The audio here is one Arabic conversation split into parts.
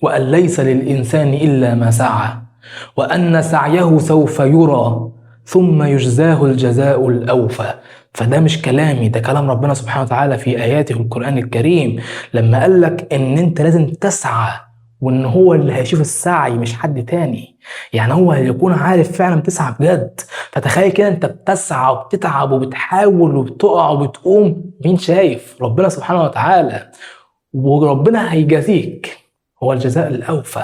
وأن ليس للإنسان إلا ما سعى وأن سعيه سوف يرى ثم يجزاه الجزاء الأوفى. فده مش كلامي، ده كلام ربنا سبحانه وتعالى في آياته القرآن الكريم، لما قال لك إن أنت لازم تسعى، وإن هو اللي هيشوف السعي مش حد تاني. يعني هو هيكون عارف فعلا تسعى بجد. فتخيل كده أنت بتسعى وبتتعب وبتحاول وبتقع وبتقوم، مين شايف؟ ربنا سبحانه وتعالى. وربنا هيجازيك، هو الجزاء الأوفى،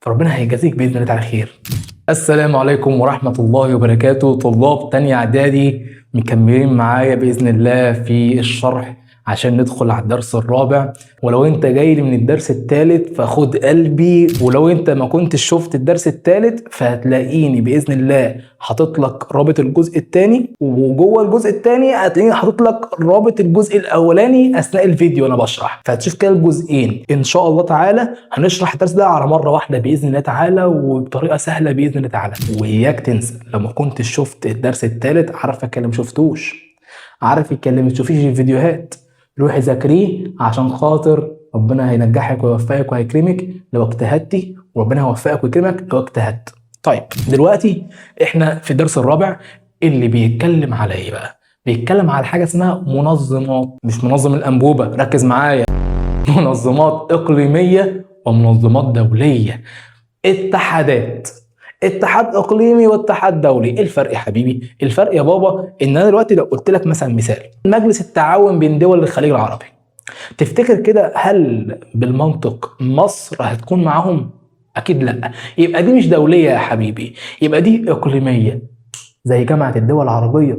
فربنا هيجازيك بإذن الله على خير. السلام عليكم ورحمة الله وبركاته. طلاب تانية إعدادي مكملين معايا بإذن الله في الشرح عشان ندخل على الدرس الرابع. ولو انت جاي لي من الدرس الثالث فخد قلبي، ولو انت ما كنتش شفت الدرس الثالث فهتلاقيني بإذن الله حاطط لك رابط الجزء الثاني، وجوه الجزء الثاني هتلاقيني حاطط لك رابط الجزء الاولاني اثناء الفيديو وانا بشرح، فهتشوف كده الجزئين. ان شاء الله تعالى هنشرح الدرس ده على مرة واحدة بإذن الله تعالى وبطريقة سهلة بإذن الله تعالى. وإياك تنسى لو ما كنتش شفت الدرس الثالث، عارفك اللي ما شفتوش، عارفك اللي ما تشوفيش الفيديوهات، روحي ذاكريه عشان خاطر ربنا هينجحك ويوفقك وهيكرمك لو اجتهدتي، وربنا هيوفقك ويكرمك لو اجتهدت. طيب دلوقتي احنا في الدرس الرابع اللي بيتكلم على ايه بقى؟ بيتكلم على حاجه اسمها منظمات، مش منظم الانبوبه، ركز معايا. منظمات اقليميه ومنظمات دوليه. اتحادات، اتحاد اقليمي واتحاد دولي. ايه الفرق يا حبيبي؟ الفرق يا بابا ان انا دلوقتي لو قلت لك مثلا مثال مجلس التعاون بين دول الخليج العربي، تفتكر كده هل بالمنطق مصر هتكون معاهم؟ اكيد لا. يبقى دي مش دوليه يا حبيبي، يبقى دي اقليميه زي جامعه الدول العربيه.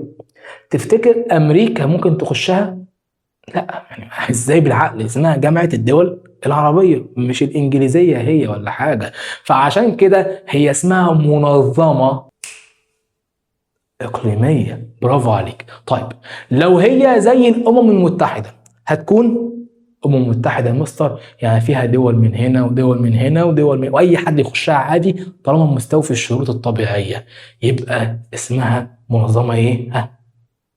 تفتكر امريكا ممكن تخشها؟ لا، يعني ازاي بالعقل؟ اسمها جامعة الدول العربية مش الإنجليزية هي ولا حاجة. فعشان كده هي اسمها منظمة إقليمية. برافو عليك. طيب لو هي زي الأمم المتحدة هتكون أمم متحدة مصر، يعني فيها دول من هنا ودول من هنا ودول من، وأي حد يخشها عادي طالما مستوفي الشروط الطبيعية، يبقى اسمها منظمة إيه؟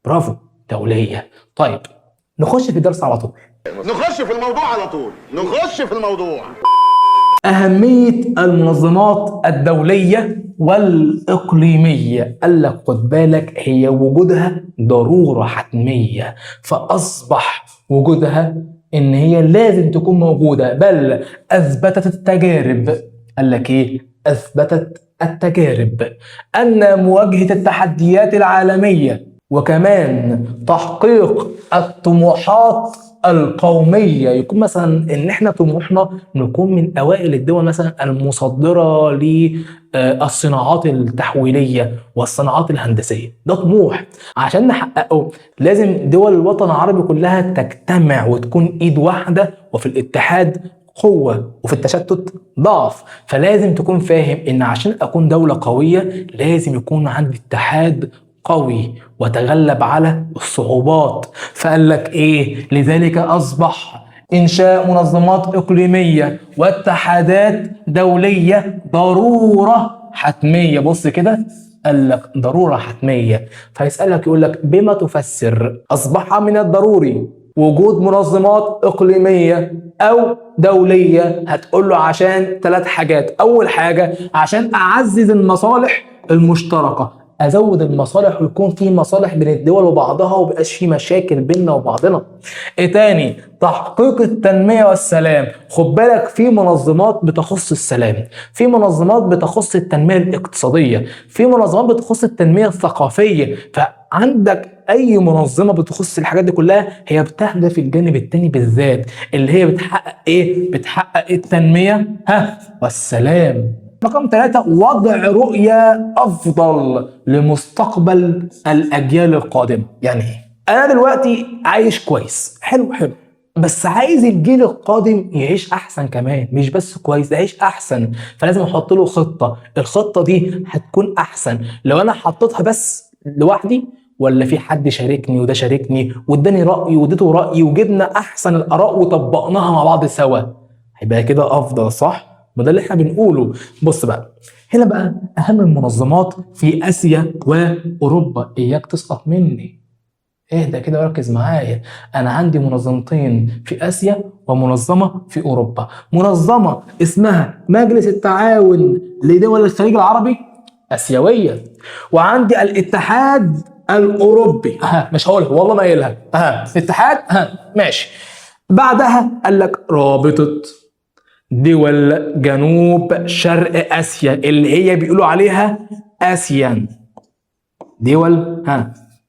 برافو، دولية. طيب نخش في الدرس على طول. نخش في الموضوع على طول، نخش في الموضوع. أهمية المنظمات الدولية والإقليمية، قال لك خد بالك هي وجودها ضرورة حتمية، فأصبح وجودها إن هي لازم تكون موجودة، بل أثبتت التجارب. قال لك إيه؟ أثبتت التجارب أن مواجهة التحديات العالمية وكمان تحقيق الطموحات القومية، يكون مثلا ان احنا طموحنا نكون من اوائل الدول مثلا المصدرة للصناعات التحويلية والصناعات الهندسية، ده طموح. عشان نحققه لازم دول الوطن العربي كلها تجتمع وتكون ايد واحدة، وفي الاتحاد قوة وفي التشتت ضعف. فلازم تكون فاهم ان عشان اكون دولة قوية لازم يكون عندي اتحاد قوي وتغلب على الصعوبات. فقال لك ايه؟ لذلك اصبح انشاء منظمات اقليميه واتحادات دوليه ضروره حتميه. بص كده، قال لك ضروره حتميه. فيسالك يقول لك بما تفسر اصبح من الضروري وجود منظمات اقليميه او دوليه؟ هتقول له عشان 3 حاجات. اول حاجه عشان اعزز المصالح المشتركه، ازود المصالح ويكون في مصالح بين الدول وبعضها ومبقاش في مشاكل بيننا وبعضنا. ايه تاني؟ تحقيق التنميه والسلام. خد بالك في منظمات بتخص السلام، في منظمات بتخص التنميه الاقتصاديه، في منظمات بتخص التنميه الثقافيه. فعندك اي منظمه بتخص الحاجات دي كلها هي بتهدف الجانب التاني بالذات، اللي هي بتحقق ايه؟ بتحقق التنميه والسلام. رقم 3 وضع رؤية أفضل لمستقبل الأجيال القادمة. يعني إيه؟ أنا دلوقتي عايش كويس، حلو حلو، بس عايز الجيل القادم يعيش أحسن كمان، مش بس كويس، يعيش أحسن. فلازم أحط له خطة، الخطة دي هتكون أحسن لو أنا حطيتها بس لوحدي، ولا في حد شاركني وده شاركني واداني رأي واديته رأي وجبنا أحسن الآراء وطبقناها مع بعض سوا، هيبقى كده أفضل، صح؟ وده اللي احنا بنقوله. بص بقى هنا بقى اهم المنظمات في اسيا واوروبا. اياك تسقط مني، اهدى كده وركز معايا. انا عندي منظمتين في اسيا ومنظمه في اوروبا. منظمه اسمها مجلس التعاون لدول الخليج العربي اسيويه، وعندي الاتحاد الاوروبي. مش هقولها والله ما قايلها. اتحاد ماشي. بعدها قال لك رابطه دول جنوب شرق اسيا اللي هي بيقولوا عليها اسيان. دول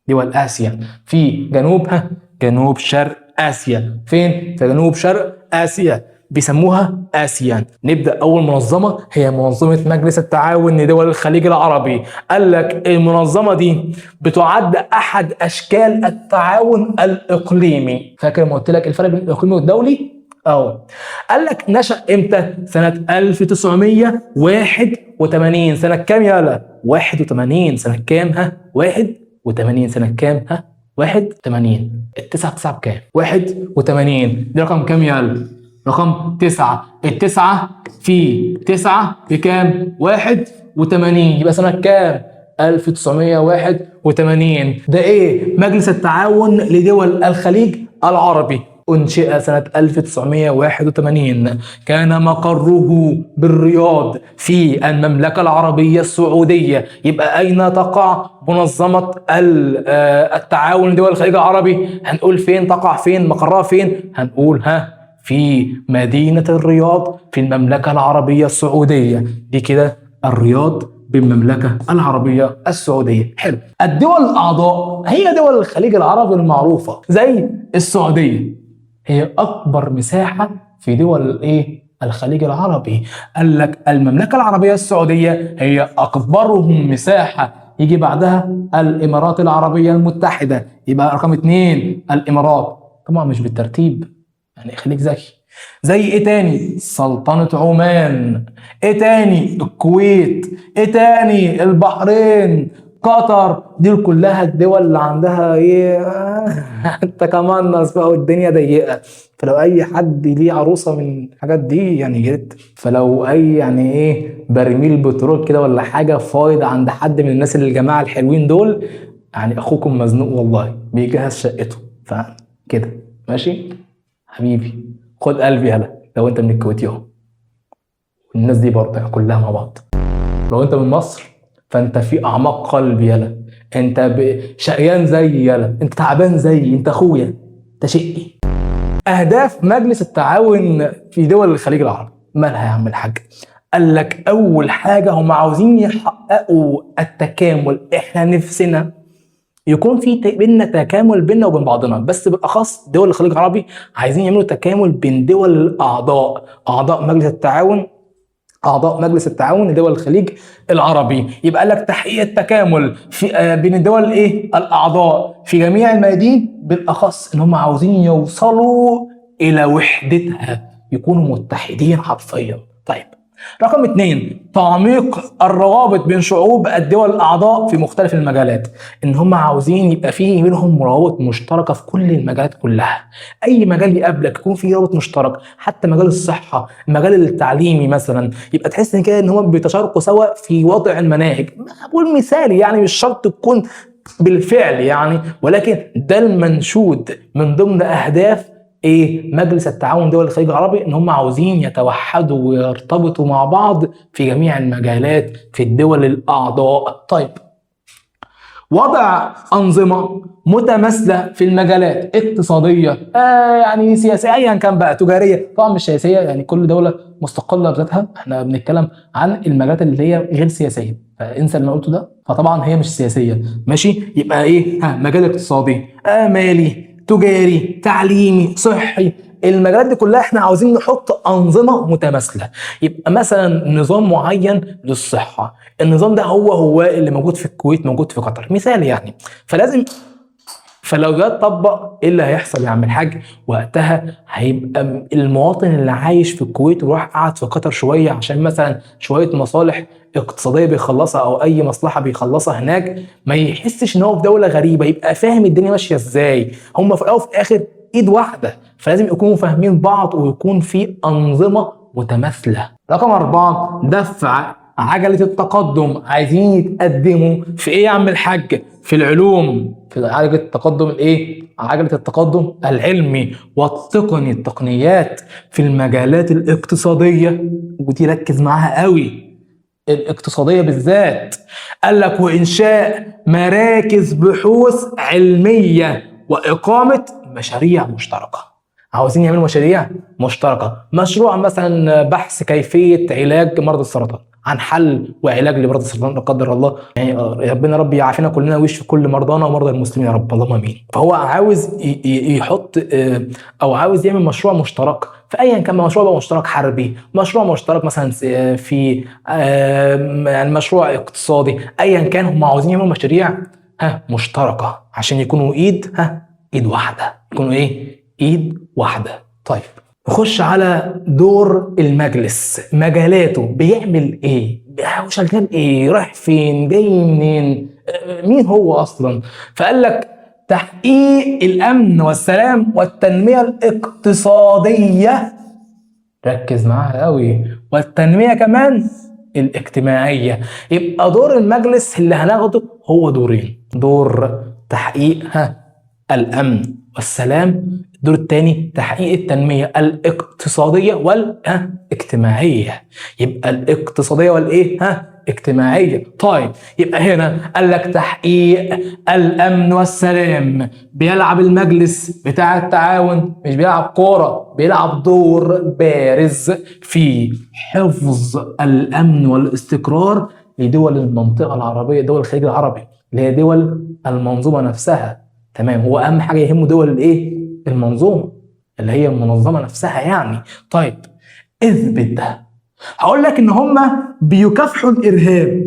اسيا في جنوب شرق اسيا. فين؟ في جنوب شرق اسيا بيسموها اسيان. نبدا اول منظمه هي منظمه مجلس التعاون لدول الخليج العربي. قال لك المنظمه دي بتعد احد اشكال التعاون الاقليمي. فاكر ما قلت لك الفرق بين الاقليمي والدولي؟ قال لك نشأ امتى؟ سنة 1981. سنة كام يالا؟ 81. سنة كام؟ 81. سنة كام؟ 81. التسعة بتسعة بكام؟ 81. دي رقم كام يالا؟ رقم 9. التسعة في 9 بكام؟ 81. يبقى سنة كام؟ 1981. ده ايه؟ مجلس التعاون لدول الخليج العربي. أنشئ سنة 1981. كان مقره بالرياض في المملكة العربية السعودية. يبقى أين تقع منظمة التعاون لدول الخليج العربي؟ هنقول فين تقع؟ فين مقرها؟ فين؟ هنقول في مدينة الرياض في المملكة العربية السعودية. دي كده الرياض بالمملكة العربية السعودية. حلو. الدول الأعضاء هي دول الخليج العربي المعروفة زي السعودية، هي أكبر مساحة في دول الخليج العربي. قال لك المملكة العربية السعودية هي أكبرهم مساحة. يجي بعدها الإمارات العربية المتحدة. يبقى رقم 2 الإمارات. طبعا مش بالترتيب يعني، خليك ذكي. زي ايه تاني؟ سلطنة عمان. ايه تاني؟ الكويت. ايه تاني؟ البحرين، قطر. دي كلها الدول اللي عندها انت كمان ناس بقى والدنيا ضيقه. فلو اي حد ليه عروسه من الحاجات دي يعني يا ريت. فلو اي برميل بترول كده ولا حاجه فايض عند حد من الناس اللي الجماعه الحلوين دول، يعني اخوكم مزنوق والله بيجهز شقته فكده. ماشي حبيبي، خد قلبي هلا لو انت من الكويت اهو. الناس دي برضه كلها مع بعض. لو انت من مصر فانت في اعماق قلبي يلا. انت شقيان زي يلا، انت تعبان زي، انت اخويا، انت شقي. اهداف مجلس التعاون في دول الخليج العربي مالها يا عم الحاج؟ قال لك اول حاجه هم عاوزين يحققوا التكامل. احنا نفسنا يكون في بيننا تكامل بيننا وبين بعضنا، بس بالاخص دول الخليج العربي عايزين يعملوا تكامل بين دول الاعضاء، اعضاء مجلس التعاون، اعضاء مجلس التعاون لدول الخليج العربي. يبقى لك تحقيق التكامل في بين الدول الاعضاء في جميع الميادين، بالاخص ان هم عاوزين يوصلوا الى وحدتها، يكونوا متحدين حرفيا. طيب رقم 2 تعميق الروابط بين شعوب الدول الاعضاء في مختلف المجالات. ان هم عاوزين يبقى فيه بينهم روابط مشتركه في كل المجالات كلها. اي مجال يقابلك يكون فيه رابط مشترك، حتى مجال الصحه، المجال التعليمي مثلا، يبقى تحس ان كده ان هم بيتشاركوا سوا في وضع المناهج. بقول مثالي يعني، مش شرط تكون بالفعل يعني، ولكن ده المنشود من ضمن اهداف مجلس التعاون دول الخليج العربي، ان هم عاوزين يتوحدوا ويرتبطوا مع بعض في جميع المجالات في الدول الاعضاء. طيب وضع انظمه متماثله في المجالات اقتصاديه يعني سياسيه ايا كان بقى، تجاريه طبعا مش سياسيه يعني، كل دوله مستقله بذاتها. احنا بنتكلم عن المجالات اللي هي غير سياسيه، فانسى اللي انا قلته ده، فطبعا هي مش سياسيه. ماشي، يبقى مجال اقتصادي، مالي، تجاري، تعليمي، صحي. المجالات دي كلها احنا عاوزين نحط انظمه متماثله. يبقى مثلا نظام معين للصحه، النظام ده هو اللي موجود في الكويت، موجود في قطر، مثال يعني. فلو جه اتطبق ايه اللي هيحصل يا عم الحاج؟ وقتها هيبقى المواطن اللي عايش في الكويت وراح قعد في قطر شويه عشان مثلا شويه مصالح اقتصاديه بيخلصها او اي مصلحه بيخلصها هناك، ما يحسش ان هو في دوله غريبه، يبقى فاهم الدنيا ماشيه ازاي. هم في الاول وفي الاخر ايد واحده، فلازم يكونوا فاهمين بعض ويكون في انظمه متماثله. رقم 4 دفع عجلة التقدم عايزين يتقدموا في ايه يا عم الحاج؟ في العلوم، في عجلة التقدم الايه؟ عجلة التقدم العلمي والتقني، التقنيات في المجالات الاقتصادية، ودي ركز معاها قوي، الاقتصادية بالذات. قال لك وإنشاء مراكز بحوث علمية وإقامة مشاريع مشتركة. عاوزين يعملوا مشاريع مشتركة، مشروع مثلا بحث كيفية علاج مرض السرطان، عن حل وعلاج لمرض السرطان لا قدر الله، يعني ربنا ربي يعافينا كلنا ويشفي كل مرضانا ومرضى المسلمين يا رب، اللهم امين. فهو عاوز يحط او عاوز يعمل مشروع مشترك في ايا كان، مشروع بقى مشترك حربي، مشروع مشترك مثلا في يعني مشروع اقتصادي، ايا كان هم عاوزين يعملوا مشاريع مشتركه عشان يكونوا ايد واحده، يكونوا ايد واحده. طيب نخش على دور المجلس، مجالاته، بيعمل ايه؟ شغال ايه؟ رايح فين؟ جاي منين؟ مين هو اصلا؟ فقال لك تحقيق الامن والسلام والتنميه الاقتصاديه، ركز معاها قوي، والتنميه كمان الاجتماعيه. يبقى دور المجلس اللي هناخده هو دورين، دور تحقيق الامن والسلام، الدور الثاني تحقيق التنميه الاقتصاديه والاجتماعيه. يبقى الاقتصاديه اجتماعيه. طيب يبقى هنا قال لك تحقيق الامن والسلام، بيلعب المجلس بتاع التعاون مش بيلعب كوره، بيلعب دور بارز في حفظ الامن والاستقرار لدول المنطقه العربيه، دول الخليج العربي اللي هي دول المنظومه نفسها. تمام، هو اهم حاجه يهمه دول المنظومه اللي هي المنظمه نفسها يعني. طيب اثبت ده. هقول لك ان هم بيكافحوا الارهاب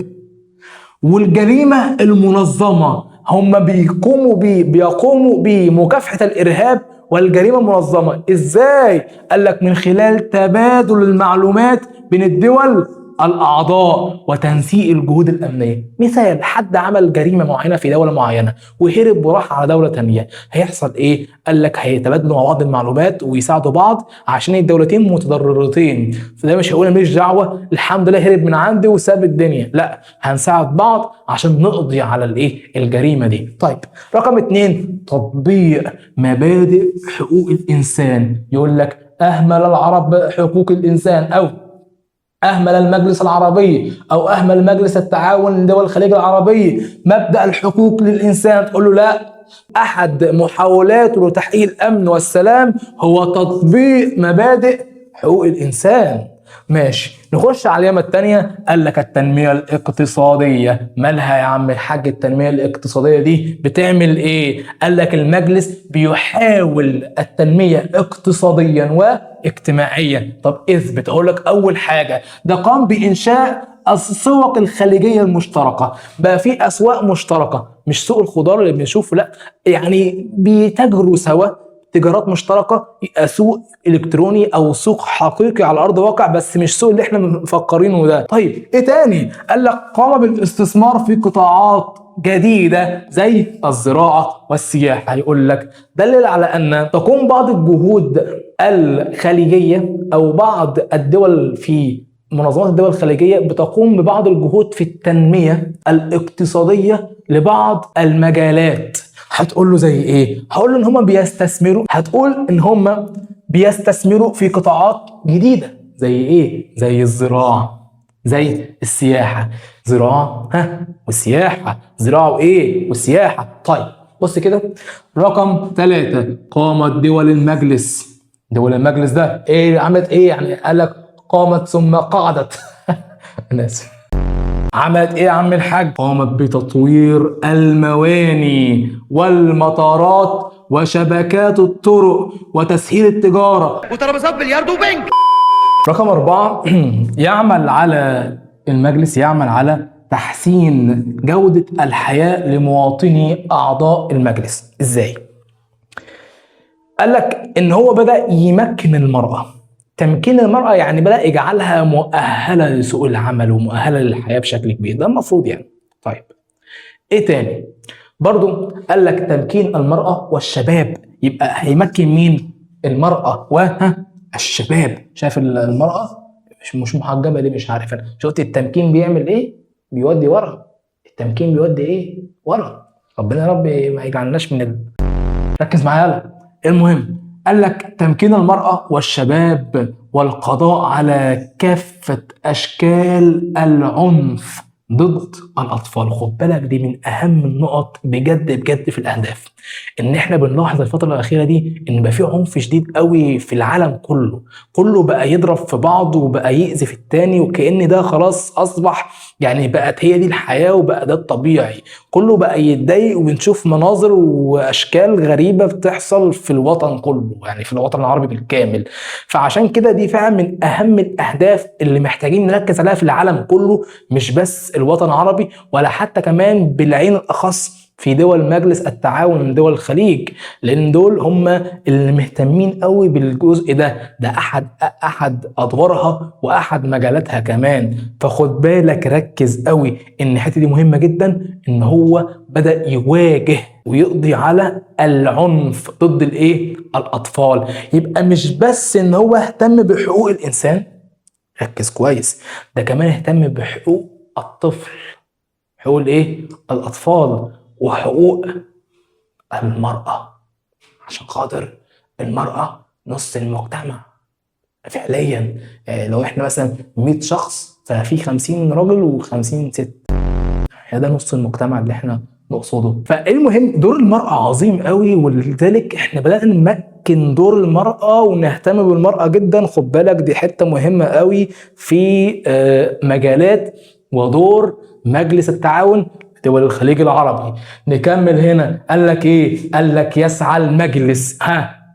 والجريمه المنظمه، هم بيقوموا بمكافحه الارهاب والجريمه المنظمه ازاي؟ قال لك من خلال تبادل المعلومات بين الدول الاعضاء وتنسيق الجهود الامنيه. مثال، حد عمل جريمه معينه في دوله معينه وهرب وراح على دوله تانية، هيحصل ايه؟ قال لك هيتبادلوا مع بعض المعلومات ويساعدوا بعض عشان الدولتين متضررتين، فده مش هيقول ماليش دعوه الحمد لله هرب من عندي وساب الدنيا، لا، هنساعد بعض عشان نقضي على الجريمه دي. طيب رقم 2 تطبيق مبادئ حقوق الانسان. يقول لك اهمل العرب حقوق الانسان، او أهمل المجلس العربي، أو أهمل مجلس التعاون لدول الخليج العربي مبدأ الحقوق للإنسان، تقول له لا، أحد محاولاته لتحقيق الأمن والسلام هو تطبيق مبادئ حقوق الإنسان. ماشي، نخش على اليمة التانية. قال لك التنمية الاقتصادية، مالها يا عم الحاج التنمية الاقتصادية دي؟ بتعمل ايه؟ قال لك المجلس بيحاول التنمية اقتصاديا واجتماعيا. طب اثبت. اقول لك اول حاجة، ده قام بإنشاء السوق الخليجية المشتركة، بقى في أسواق مشتركة، مش سوق الخضار اللي بنشوفه، لا، يعني بيتاجروا سوا، تجارات مشتركة، يبقى سوق الكتروني او سوق حقيقي على ارض الواقع، بس مش سوق اللي احنا مفكرينه ده. طيب ايه تاني؟ قال لك قام بالاستثمار في قطاعات جديدة زي الزراعة والسياحة. يقول لك دلل على ان تقوم بعض الجهود الخليجية او بعض الدول في منظمات الدول الخليجية بتقوم ببعض الجهود في التنمية الاقتصادية لبعض المجالات. هتقول له زي ايه؟ هقول له ان هم بيستثمروا، هتقول ان هم بيستثمروا في قطاعات جديدة زي ايه؟ زي الزراعة، زي السياحة. زراعة والسياحة، زراعة وايه؟ والسياحة. طيب بص كده، رقم 3 قامت دول المجلس. دول المجلس ده ايه عملت ايه؟ يعني قال لك قامت ثم قعدت انا اسف. عملت ايه يا عم الحاج؟ قامت بتطوير المواني والمطارات وشبكات الطرق وتسهيل التجارة وترابيزات بلياردو وبنج. رقم 4 المجلس يعمل على تحسين جودة الحياة لمواطني أعضاء المجلس. ازاي؟ قال لك ان هو بدأ يمكن المرأة. تمكين المرأة يعني بدأ يجعلها مؤهلة لسوق العمل ومؤهلة للحياة بشكل كبير، ده المفروض يعني. طيب ايه تاني؟ برضو قال لك تمكين المرأة والشباب، يبقى هيمكن مين؟ المرأة والشباب. شايف المرأة مش محجبه ليه؟ مش عارف انا. شفت التمكين بيعمل ايه؟ بيودي ورا. التمكين بيودي ايه؟ ورا. ربنا يا رب ما يجعلناش ركز معايا يلا. المهم قال لك تمكين المرأة والشباب والقضاء على كافة أشكال العنف ضد الأطفال. خد بالك دي من أهم النقط بجد بجد في الأهداف. إن إحنا بنلاحظ الفترة الأخيرة دي إن بقى في عنف شديد قوي في العالم كله. كله بقى يضرب في بعضه وبقى يأذي في التاني، وكأن ده خلاص أصبح يعني بقت هي دي الحياة وبقى ده الطبيعي. كله بقى يتضايق، وبنشوف مناظر واشكال غريبه بتحصل في الوطن كله، يعني في الوطن العربي بالكامل. فعشان كده دي فعلا من اهم الاهداف اللي محتاجين نركز عليها في العالم كله، مش بس الوطن العربي ولا حتى كمان بالعين الاخص في دول مجلس التعاون من دول الخليج، لان دول هم اللي مهتمين قوي بالجزء ده احد ادوارها واحد مجالاتها كمان. فخد بالك ركز قوي ان الحته دي مهمه جدا، ان هو بدأ يواجه ويقضي على العنف ضد الاطفال. يبقى مش بس ان هو اهتم بحقوق الانسان، ركز كويس، ده كمان اهتم بحقوق الطفل، حقوق الاطفال وحقوق المرأة، عشان خاطر المرأة نص المجتمع فعليا. لو احنا مثلا 100 شخص ففي 50 راجل و50 ست، ده نص المجتمع اللي احنا نقصده. فالمهم دور المرأة عظيم قوي، ولذلك احنا بدأنا نمكن دور المرأة ونهتم بالمرأة جدا. خد بالك دي حتة مهمة قوي في مجالات ودور مجلس التعاون دول الخليج العربي. نكمل هنا، قال لك ايه؟ قال لك يسعى المجلس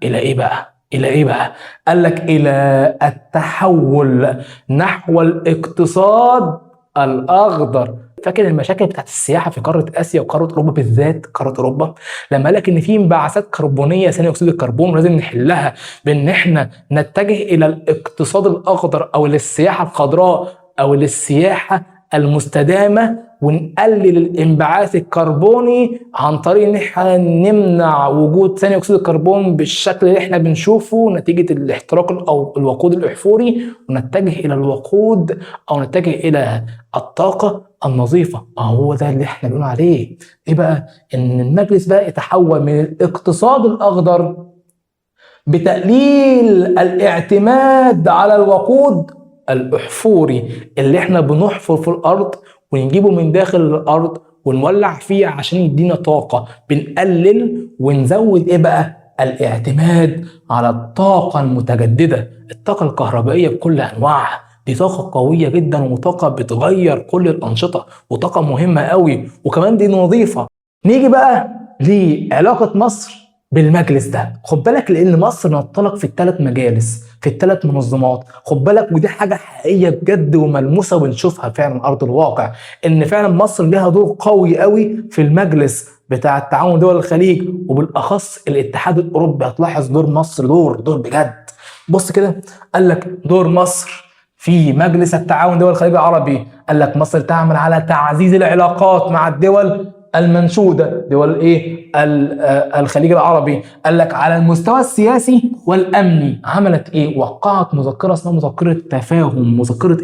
الى ايه بقى؟ الى ايه بقى؟ قال لك الى التحول نحو الاقتصاد الاخضر. فاكر المشاكل بتاعت السياحه في قاره اسيا وقاره اوروبا، بالذات قاره اوروبا، لما قال لك ان في انبعاثات كربونيه ثاني اكسيد الكربون لازم نحلها بان احنا نتجه الى الاقتصاد الاخضر او للسياحه الخضراء او للسياحه المستدامه، ونقلل الانبعاث الكربوني عن طريق ان احنا نمنع وجود ثاني اكسيد الكربون بالشكل اللي احنا بنشوفه نتيجه الاحتراق او الوقود الاحفوري، ونتجه الى الوقود او نتجه الى الطاقه النظيفه. هو ده اللي احنا بنقول عليه ايه بقى؟ ان المجلس بقى يتحول من الاقتصاد الاخضر بتقليل الاعتماد على الوقود الاحفوري اللي احنا بنحفر في الارض ونجيبه من داخل الارض ونولع فيه عشان يدينا طاقه. بنقلل ونزود ايه بقى؟ الاعتماد على الطاقه المتجدده، الطاقه الكهربائيه بكل انواعها. دي طاقه قويه جدا وطاقه بتغير كل الانشطه وطاقه مهمه قوي، وكمان دي نظيفه. نيجي بقى لعلاقه مصر بالمجلس ده. خد بالك لان مصر نطلق في الثلاث مجالس في الثلاث منظمات. خد بالك ودي حاجه حقيقيه بجد وملموسه وبنشوفها فعلا ارض الواقع، ان فعلا مصر لها دور قوي قوي في المجلس بتاع التعاون دول الخليج، وبالاخص الاتحاد الاوروبي. هتلاحظ دور مصر دور بجد. بص كده، قال لك دور مصر في مجلس التعاون دول الخليج العربي. قال لك مصر تعمل على تعزيز العلاقات مع الدول المنشودة، دول الخليج العربي. قال لك على المستوى السياسي والأمني عملت وقعت مذكرة اسمها مذكرة تفاهم. مذكرة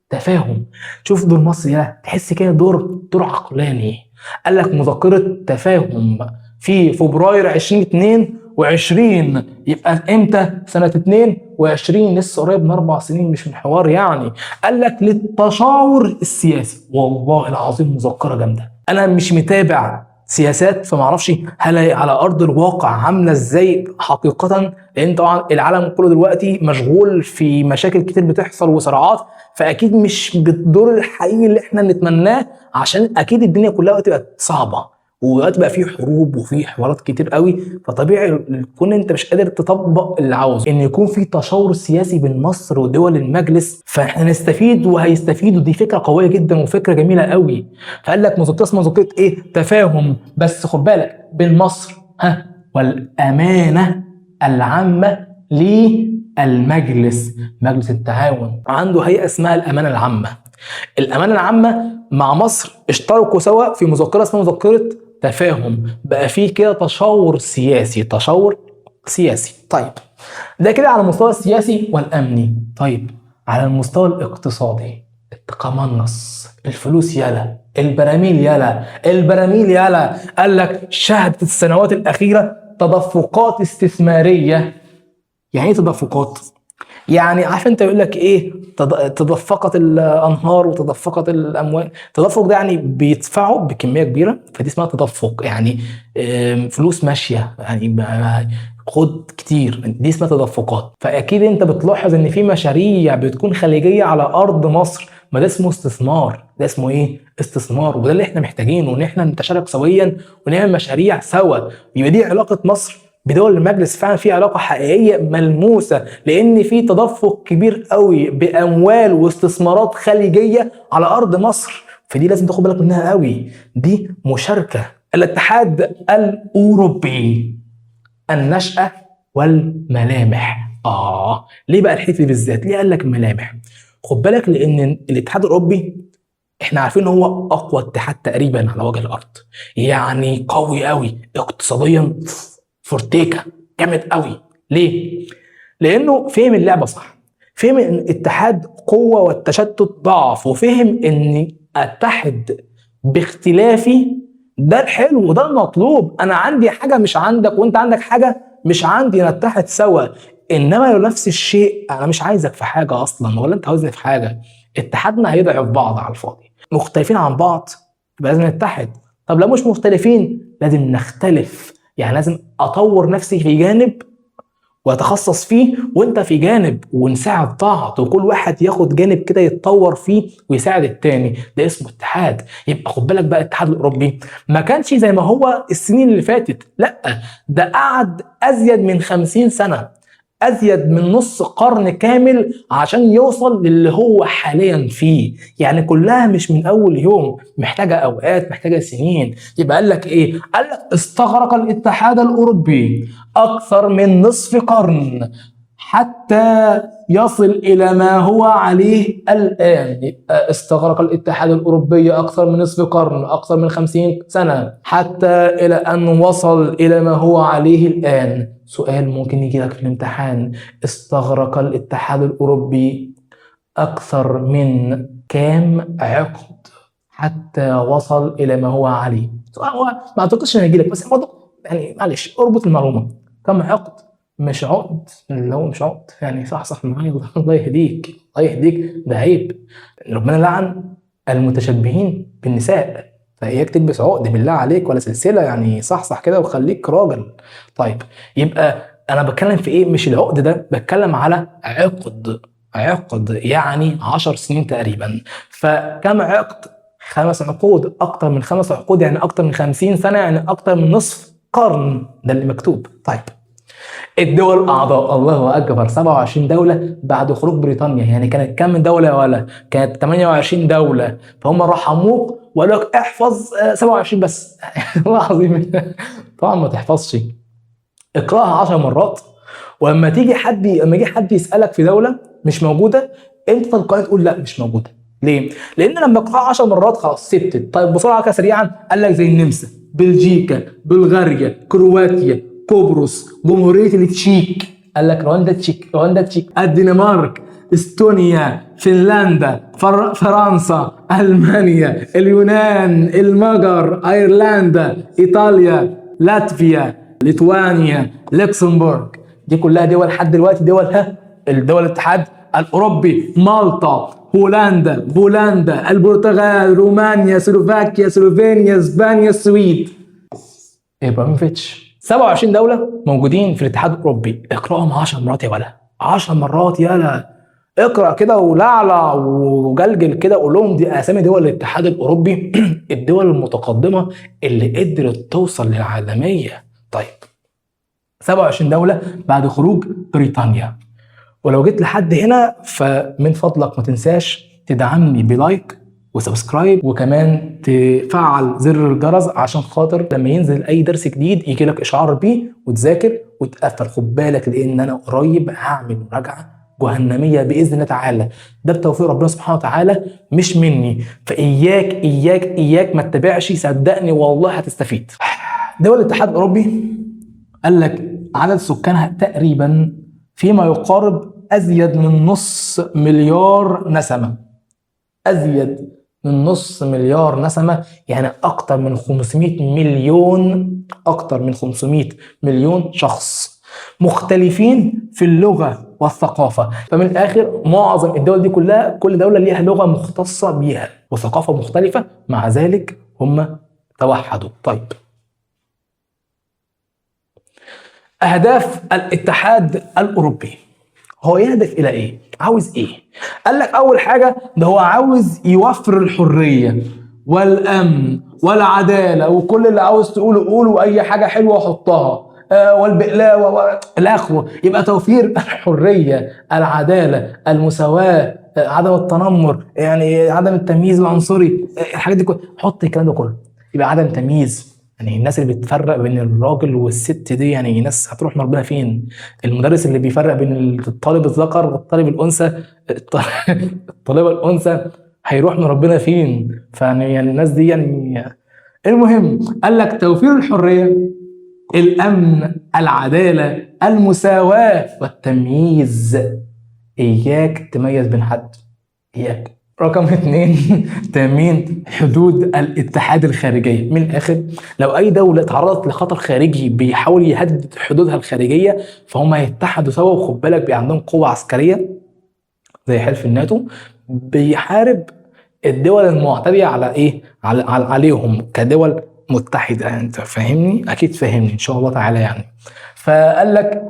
تفاهم. شوف دور مصر هنا، تحس كده دور عقلاني. قال لك مذكرة تفاهم في فبراير 2022. يبقى امتى؟ سنة 22، لسه قريب من 4 سنين، مش من حوار يعني. قال لك للتشاور السياسي. والله العظيم مذكرة جامدة. انا مش متابع سياسات فما اعرفش هل على ارض الواقع عامله ازاي حقيقه، لان طبعا العالم كله دلوقتي مشغول في مشاكل كتير بتحصل وصراعات، فاكيد مش بالدور الحقيقي اللي احنا نتمناه، عشان اكيد الدنيا كلها وقت بقت صعبه ودلوقتي بقى في حروب وفي حوارات كتير قوي. فطبيعي تكون انت مش قادر تطبق اللي عاوزه، ان يكون في تشاور سياسي بين مصر ودول المجلس، فاحنا نستفيد وهيستفيدوا. دي فكره قويه جدا وفكره جميله قوي. فقال لك مذكره اسمها مذكره تفاهم، بس خد بالك بين مصر والامانه العامه للمجلس. مجلس التعاون عنده هيئه اسمها الامانه العامه. الامانه العامه مع مصر اشتركوا سوا في مذكره اسمها مذكره تفاهم. بقى فيه كده تشاور سياسي. طيب ده كده على المستوى السياسي والامني. طيب على المستوى الاقتصادي التقمنص، الفلوس يلا، البراميل يلا، البراميل يلا. قال لك شهدت السنوات الأخيرة تدفقات استثمارية. يعني ايه تدفقات؟ يعني عارف انت يقول لك ايه، تدفقت الانهار وتدفقت الاموال. التدفق ده يعني بيدفعوا بكميه كبيره، فدي اسمها تدفق. يعني فلوس ماشيه، يعني خد كتير، دي اسمها تدفقات. فاكيد انت بتلاحظ ان في مشاريع بتكون خليجيه على ارض مصر، ما ده اسمه استثمار. ده اسمه ايه؟ استثمار. وده اللي احنا محتاجينه، ان احنا نتشارك سويا ونعمل مشاريع سوا. يبقى دي علاقه مصر بدول المجلس فعلا في علاقه حقيقيه ملموسه، لان في تدفق كبير قوي باموال واستثمارات خليجيه على ارض مصر. فدي لازم تاخد بالك منها قوي. دي مشاركه. الاتحاد الاوروبي، النشأة والملامح. ليه بقى الحته دي بالذات؟ ليه قال لك الملامح؟ خد بالك لان الاتحاد الاوروبي احنا عارفين هو اقوى اتحاد تقريبا على وجه الارض. يعني قوي قوي اقتصاديا، فورتيكا جامد قوي. ليه؟ لانه فهم اللعبه صح، فهم ان الاتحاد قوه والتشتت ضعف، وفهم ان اتحد باختلافي. ده الحلو وده المطلوب. انا عندي حاجه مش عندك، وانت عندك حاجه مش عندي، نتحد سوا. انما لو نفس الشيء انا مش عايزك في حاجه اصلا، ولا انت عاوزني في حاجه، اتحادنا هيضعف بعض على الفاضي. مختلفين عن بعض يبقى لازم نتحد. طب لو مش مختلفين لازم نختلف. يعني لازم اطور نفسي في جانب واتخصص فيه، وانت في جانب، ونساعد بعض، وكل واحد ياخد جانب كده يتطور فيه ويساعد التاني. ده اسمه اتحاد. يبقى خد بالك بقى الاتحاد الاوروبي ما كانش زي ما هو السنين اللي فاتت، لا، ده قعد ازيد من 50 سنة، ازيد من نص قرن كامل عشان يوصل للي هو حاليا فيه. يعني كلها مش من اول يوم، محتاجه اوقات، محتاجه سنين. يبقى قال لك ايه؟ قال لك استغرق الاتحاد الاوروبي اكثر من نصف قرن حتى يصل الى ما هو عليه الان. يبقى استغرق الاتحاد الاوروبي اكثر من نصف قرن، اكثر من 50 سنه، حتى الى ان وصل الى ما هو عليه الان. سؤال ممكن يجي لك في الامتحان: استغرق الاتحاد الاوروبي اكثر من كام عقد حتى وصل الى ما هو عليه؟ هو ما اعتقدش انه يجي لك، بس برضه يعني معلش اربط المعلومه. كم عقد؟ مش عقد اللي هو مش عقد، يعني صح معايا. الله يهديك، الله يهديك، ده عيب. ربنا لعن المتشبهين بالنساء، فإياك تلبس عقد بالله عليك ولا سلسله. يعني صح كده وخليك راجل. طيب يبقى انا بتكلم في ايه؟ مش العقد ده، بتكلم على عقد. عقد يعني 10 سنين تقريبا. فكم عقد؟ 5 عقود. اكتر من 5 عقود يعني اكتر من 50 سنه، يعني اكتر من نصف قرن. ده اللي مكتوب. طيب الدول الاعضاء، الله اكبر، 27 دوله بعد خروج بريطانيا. يعني كانت كام دوله ولا كانت 28 دوله، فهم رحموك وقالوا لك احفظ 27 بس. والله العظيم. طبعا ما تحفظش، اقراها 10 مرات. ولما يجي حد يسالك في دوله مش موجوده، انت تلقائيا تقول لا مش موجوده. ليه؟ لان لما اقراها 10 مرات خلاص سبتت. طيب بسرعه كده سريعا، قال لك زي النمسا، بلجيكا، بلغاريا، كرواتيا، قبرص، جمهوريه التشيك. قال لك رواندا تشيك، الدنمارك، استونيا، فنلندا، فرنسا، المانيا، اليونان، المجر، ايرلندا، ايطاليا، لاتفيا، ليتوانيا، لوكسمبورغ. دي كلها دول لحد دلوقتي دول الدول الاتحاد الاوروبي. مالطا، هولندا، بولندا، البرتغال، رومانيا، سلوفاكيا، سلوفينيا، اسبانيا، السويد. ابراهيموفيتش. 27 دوله موجودين في الاتحاد الاوروبي. اقراهم 10 مرات يا ولا، 10 مرات يالا. اقرا كده ولعلع وجلجل كده، قول لهم دي اسامي دول الاتحاد الاوروبي. الدول المتقدمه اللي قدرت توصل للعالميه. طيب 27 دوله بعد خروج بريطانيا. ولو جيت لحد هنا فمن فضلك ما تنساش تدعمني بلايك وسبسكرايب، وكمان تفعل زر الجرس عشان خاطر لما ينزل اي درس جديد يجي لك اشعار بيه وتذاكر وتقفل. خد بالك لان انا قريب هعمل مراجعه جهنميه باذن الله تعالى. ده بتوفيق ربنا سبحانه وتعالى مش مني. فاياك اياك اياك ما تتابعش، صدقني والله هتستفيد. دول الاتحاد الاوروبي قال لك عدد سكانها تقريبا فيما يقارب ازيد من نص مليار نسمة. ازيد من نص مليار نسمة، يعني اكتر من 500 مليون، اكتر من 500 مليون شخص مختلفين في اللغة والثقافة. فمن الاخر معظم الدول دي كلها، كل دولة ليها لغة مختصة بيها وثقافة مختلفة، مع ذلك هم توحدوا. طيب، اهداف الاتحاد الاوروبي، هو يهدف الى ايه؟ عاوز ايه؟ قال لك اول حاجه ده هو عاوز يوفر الحريه والامن والعداله، وكل اللي عاوز تقوله قوله، واي حاجه حلوه حطها، والبقلاوه الاخره. يبقى توفير الحريه، العداله، المساواه، عدم التنمر، يعني عدم التمييز العنصري، الحاجات دي كلها، حط الكلام ده كله. يبقى عدم تمييز، يعني الناس اللي بتفرق بين الراجل والست دي يعني ناس هتروح من ربنا فين؟ المدرس اللي بيفرق بين الطالب الذكر والطالب الانثى، الطالبه الانثى، هيروح من ربنا فين؟ فيعني الناس دي يعني. المهم قال لك توفير الحريه، الامن، العداله، المساواه والتمييز. اياك تميز بين حد، اياك. رقم 2 تأمين حدود الاتحاد الخارجية. من الآخر لو أي دولة تعرضت لخطر خارجي بيحاول يهدد حدودها الخارجية، فهم هيتحدوا سوا. وخد بالك بيبقى عندهم قوة عسكرية زي حلف الناتو بيحارب الدول المعتدية على إيه؟ عليهم كدول متحدة. أنت فاهمني؟ أكيد فاهمني إن شاء الله تعالى يعني. فقال لك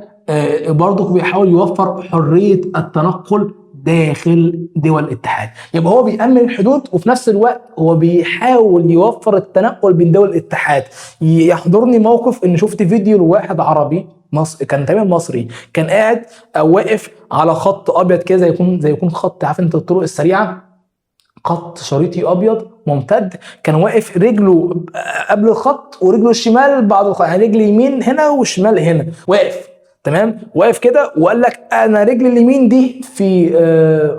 برضه بيحاول يوفر حرية التنقل داخل دول الاتحاد. يبقى هو بيأمن الحدود، وفي نفس الوقت هو بيحاول يوفر التنقل بين دول الاتحاد. يحضرني موقف ان شفت فيديو لواحد عربي مصر، كان تمام مصري، كان قاعد او واقف على خط ابيض كده، زي يكون خط، عارف انت الطرق السريعه، خط شريطي ابيض ممتد. كان واقف رجله قبل الخط ورجله الشمال بعد الخط، يعني رجل يمين هنا والشمال هنا، واقف تمام، واقف كده. وقال لك انا رجل اليمين دي في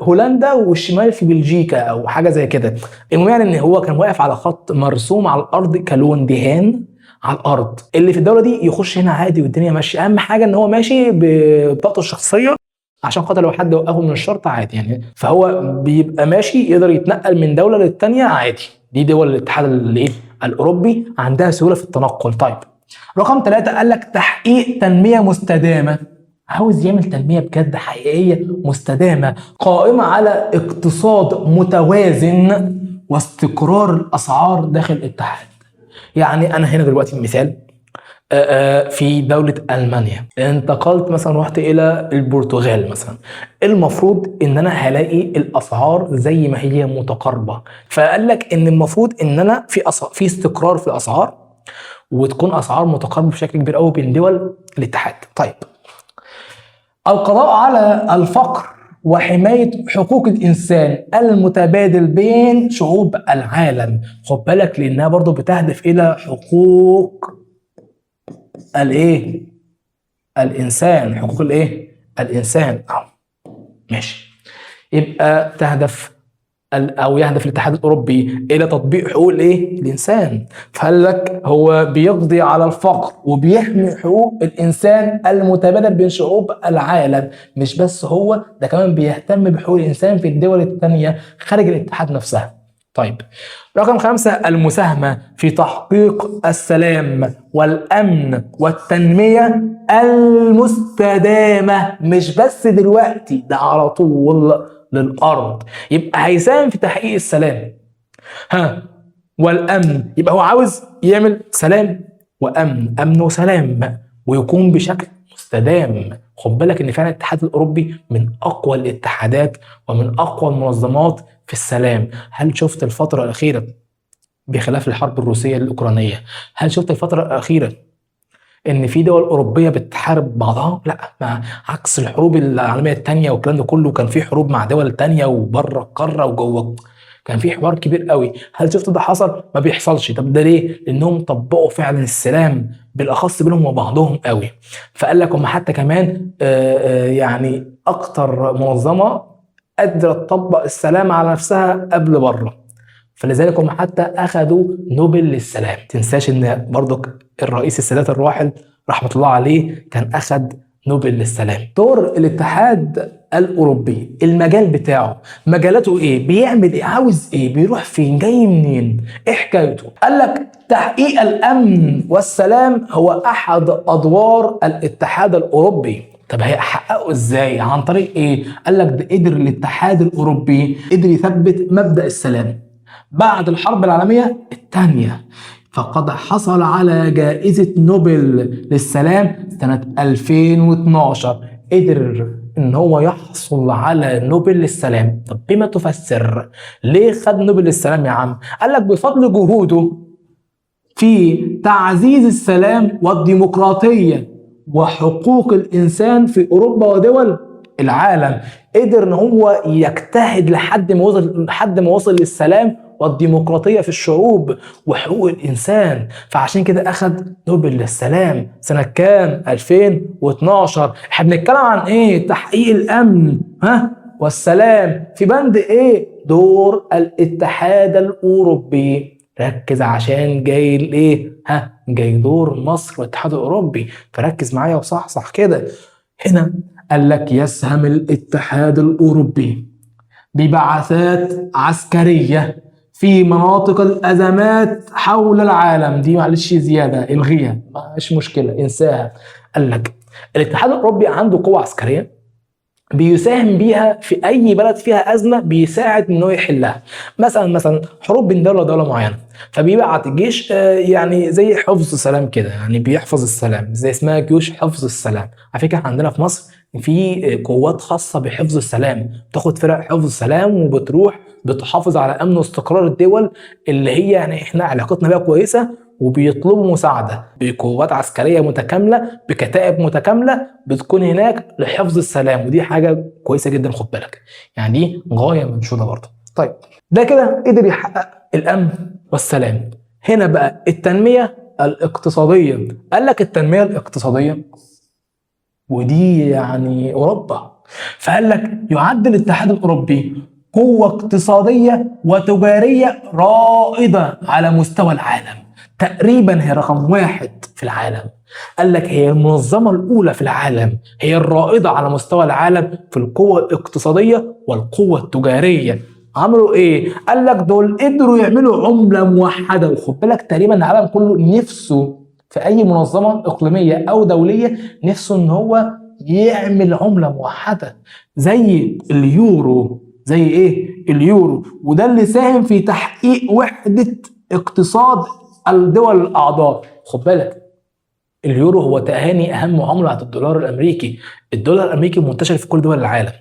هولندا والشمال في بلجيكا او حاجه زي كده. المهم يعني ان هو كان واقف على خط مرسوم على الارض كلون دهان على الارض. اللي في الدوله دي يخش هنا عادي والدنيا ماشيه، اهم حاجه ان هو ماشي ببطاقته الشخصيه، عشان خاطر لو حد وقفه من الشرطه عادي يعني. فهو بيبقى ماشي يقدر يتنقل من دوله للتانيه عادي. دي دول الاتحاد الاوروبي عندها سهوله في التنقل. طيب، رقم 3 قال لك تحقيق تنميه مستدامه. عاوز يعمل تنميه بجد حقيقيه مستدامه قائمه على اقتصاد متوازن واستقرار الاسعار داخل الاتحاد. يعني انا هنا دلوقتي مثال، في دولة ألمانيا، انتقلت مثلا رحت إلى البرتغال مثلا، المفروض إن أنا هلاقي الأسعار زي ما هي متقاربة. فقال لك إن المفروض إن أنا في استقرار في الأسعار، وتكون أسعار متقاربة بشكل كبير قوي بين دول الاتحاد. طيب، القضاء على الفقر وحماية حقوق الإنسان المتبادل بين شعوب العالم. خد بالك لأنها برضو بتهدف إلى حقوق الايه؟ الانسان، حقوق الايه؟ الانسان. ماشي. يبقى تهدف او يهدف الاتحاد الاوروبي الى تطبيق حقوق الايه؟ الانسان. فقال لك هو بيقضي على الفقر وبيحمي حقوق الانسان المتبادل بين شعوب العالم. مش بس هو ده، كمان بيهتم بحقوق الانسان في الدول الثانيه خارج الاتحاد نفسها. طيب، رقم 5 المساهمة في تحقيق السلام والأمن والتنمية المستدامة. مش بس دلوقتي، ده على طول للأرض. يبقى هيساهم في تحقيق السلام والأمن. يبقى هو عاوز يعمل سلام وأمن، أمن وسلام، ويكون بشكل مستدام. خد بالك ان فعلا الاتحاد الاوروبي من اقوى الاتحادات ومن اقوى المنظمات في السلام. هل شفت الفتره الاخيره بخلاف الحرب الروسيه الاوكرانيه، هل شفت الفتره الاخيره ان في دول اوروبيه بتحارب بعضها؟ لا، مع عكس الحروب العالميه الثانيه والكلام ده كله، كان في حروب مع دول تانية وبره القاره وجوه، كان في حوار كبير قوي. هل شفت ده حصل؟ ما بيحصلش. طب ده ليه؟ لانهم طبقوا فعلا السلام بالاخص بينهم وبعضهم قوي. فقال لك هم حتى كمان يعني اكتر منظمه قادره تطبق السلام على نفسها قبل بره. فلذلك هم حتى اخذوا نوبل للسلام. تنساش ان برضك الرئيس السادات الراحل رحمه الله عليه كان اخذ نوبل للسلام. دور الاتحاد الأوروبي، المجال بتاعه مجالاته ايه؟ بيعمل ايه؟ عاوز ايه؟ بيروح فين؟ جاي منين؟ ايه حكايته؟ قال لك تحقيق الأمن والسلام هو أحد أدوار الاتحاد الأوروبي. طب هيحققوا ازاي؟ عن طريق ايه؟ قال لك ده قدر الاتحاد الأوروبي قدر يثبت مبدأ السلام بعد الحرب العالمية الثانية، فقد حصل على جائزة نوبل للسلام سنة 2012. قدر ان هو يحصل على نوبل للسلام. طب بما تفسر ليه خد نوبل للسلام يا عم؟ قال لك بفضل جهوده في تعزيز السلام والديمقراطية وحقوق الإنسان في أوروبا ودول العالم. قدر ان هو يجتهد لحد ما وصل للسلام والديمقراطية في الشعوب وحقوق الإنسان، فعشان كده أخذ نوبل للسلام سنة كام؟ 2012. احنا بنتكلم عن إيه؟ تحقيق الأمن والسلام في بند إيه؟ دور الاتحاد الأوروبي. ركز عشان جاي الإيه؟ جاي دور مصر والاتحاد الأوروبي، فركز معايا وصحصح كده. هنا قال لك يسهم الاتحاد الأوروبي ببعثات عسكرية في مناطق الأزمات حول العالم. دي معلش زيادة، الغيها، مش مشكلة، انساها. قال لك الاتحاد الأوروبي عنده قوة عسكرية بيساهم بيها في أي بلد فيها أزمة، بيساعد إنه يحلها. مثلا حروب بين دولة ودولة معينة، فبيبعت الجيش يعني زي حفظ السلام كده، يعني بيحفظ السلام، زي اسمها جيوش حفظ السلام. على فكرة عندنا في مصر في قوات خاصة بحفظ السلام، بتاخد فرق حفظ السلام وبتروح بتحافظ على أمن واستقرار الدول اللي هي يعني احنا علاقتنا بيها كويسة، وبيطلبوا مساعدة بقوات عسكرية متكاملة بكتائب متكاملة بتكون هناك لحفظ السلام، ودي حاجة كويسة جدا، خد بالك، يعني دي غاية منشودة برضه. طيب ده كده قدر يحقق الأمن والسلام. هنا بقى التنمية الاقتصادية. قال لك التنمية الاقتصادية ودي يعني أوروبا، فقال لك يعد الاتحاد الأوروبي قوة اقتصادية وتجارية رائدة على مستوى العالم، تقريبا هي رقم 1 في العالم. قال لك هي المنظمة الأولى في العالم، هي الرائدة على مستوى العالم في القوة الاقتصادية والقوة التجارية. عملوا ايه؟ قال لك دول قدروا يعملوا عملة موحدة، وخد بالك تقريبا العالم كله نفسه في أي منظمة إقليمية أو دولية نفسه إن هو يعمل عملة موحدة زي اليورو. زي ايه؟ اليورو. وده اللي ساهم في تحقيق وحدة اقتصاد الدول الأعضاء. خد بالك اليورو هو تهاني أهم عملة على الدولار الأمريكي. الدولار الأمريكي منتشر في كل دول العالم،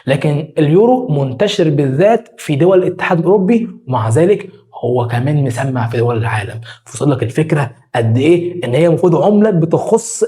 لكن اليورو منتشر بالذات في دول الاتحاد الأوروبي، ومع ذلك هو كمان مسمع في دول العالم. فوصل لك الفكرة قد إيه إن هي المفروض عملة بتخص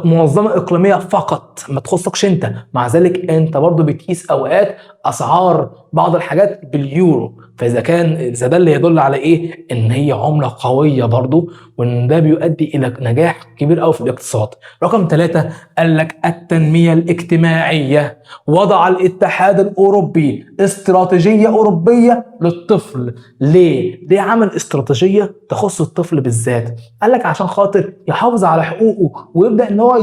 منظمة إقليمية فقط، ما تخصكش أنت، مع ذلك أنت برضو بتقيس أوقات أسعار بعض الحاجات باليورو. فإذا ده اللي يدل على إيه؟ إن هي عملة قوية برضو، وإن ده بيؤدي إلى نجاح كبير أوي في الاقتصاد. رقم 3 قال لك التنمية الاجتماعية. وضع الاتحاد الأوروبي استراتيجية أوروبية للطفل. ليه عمل استراتيجية تخص الطفل بالذات؟ قال لك عشان خاطر يحافظ على حقوقه ويبدأ إن هو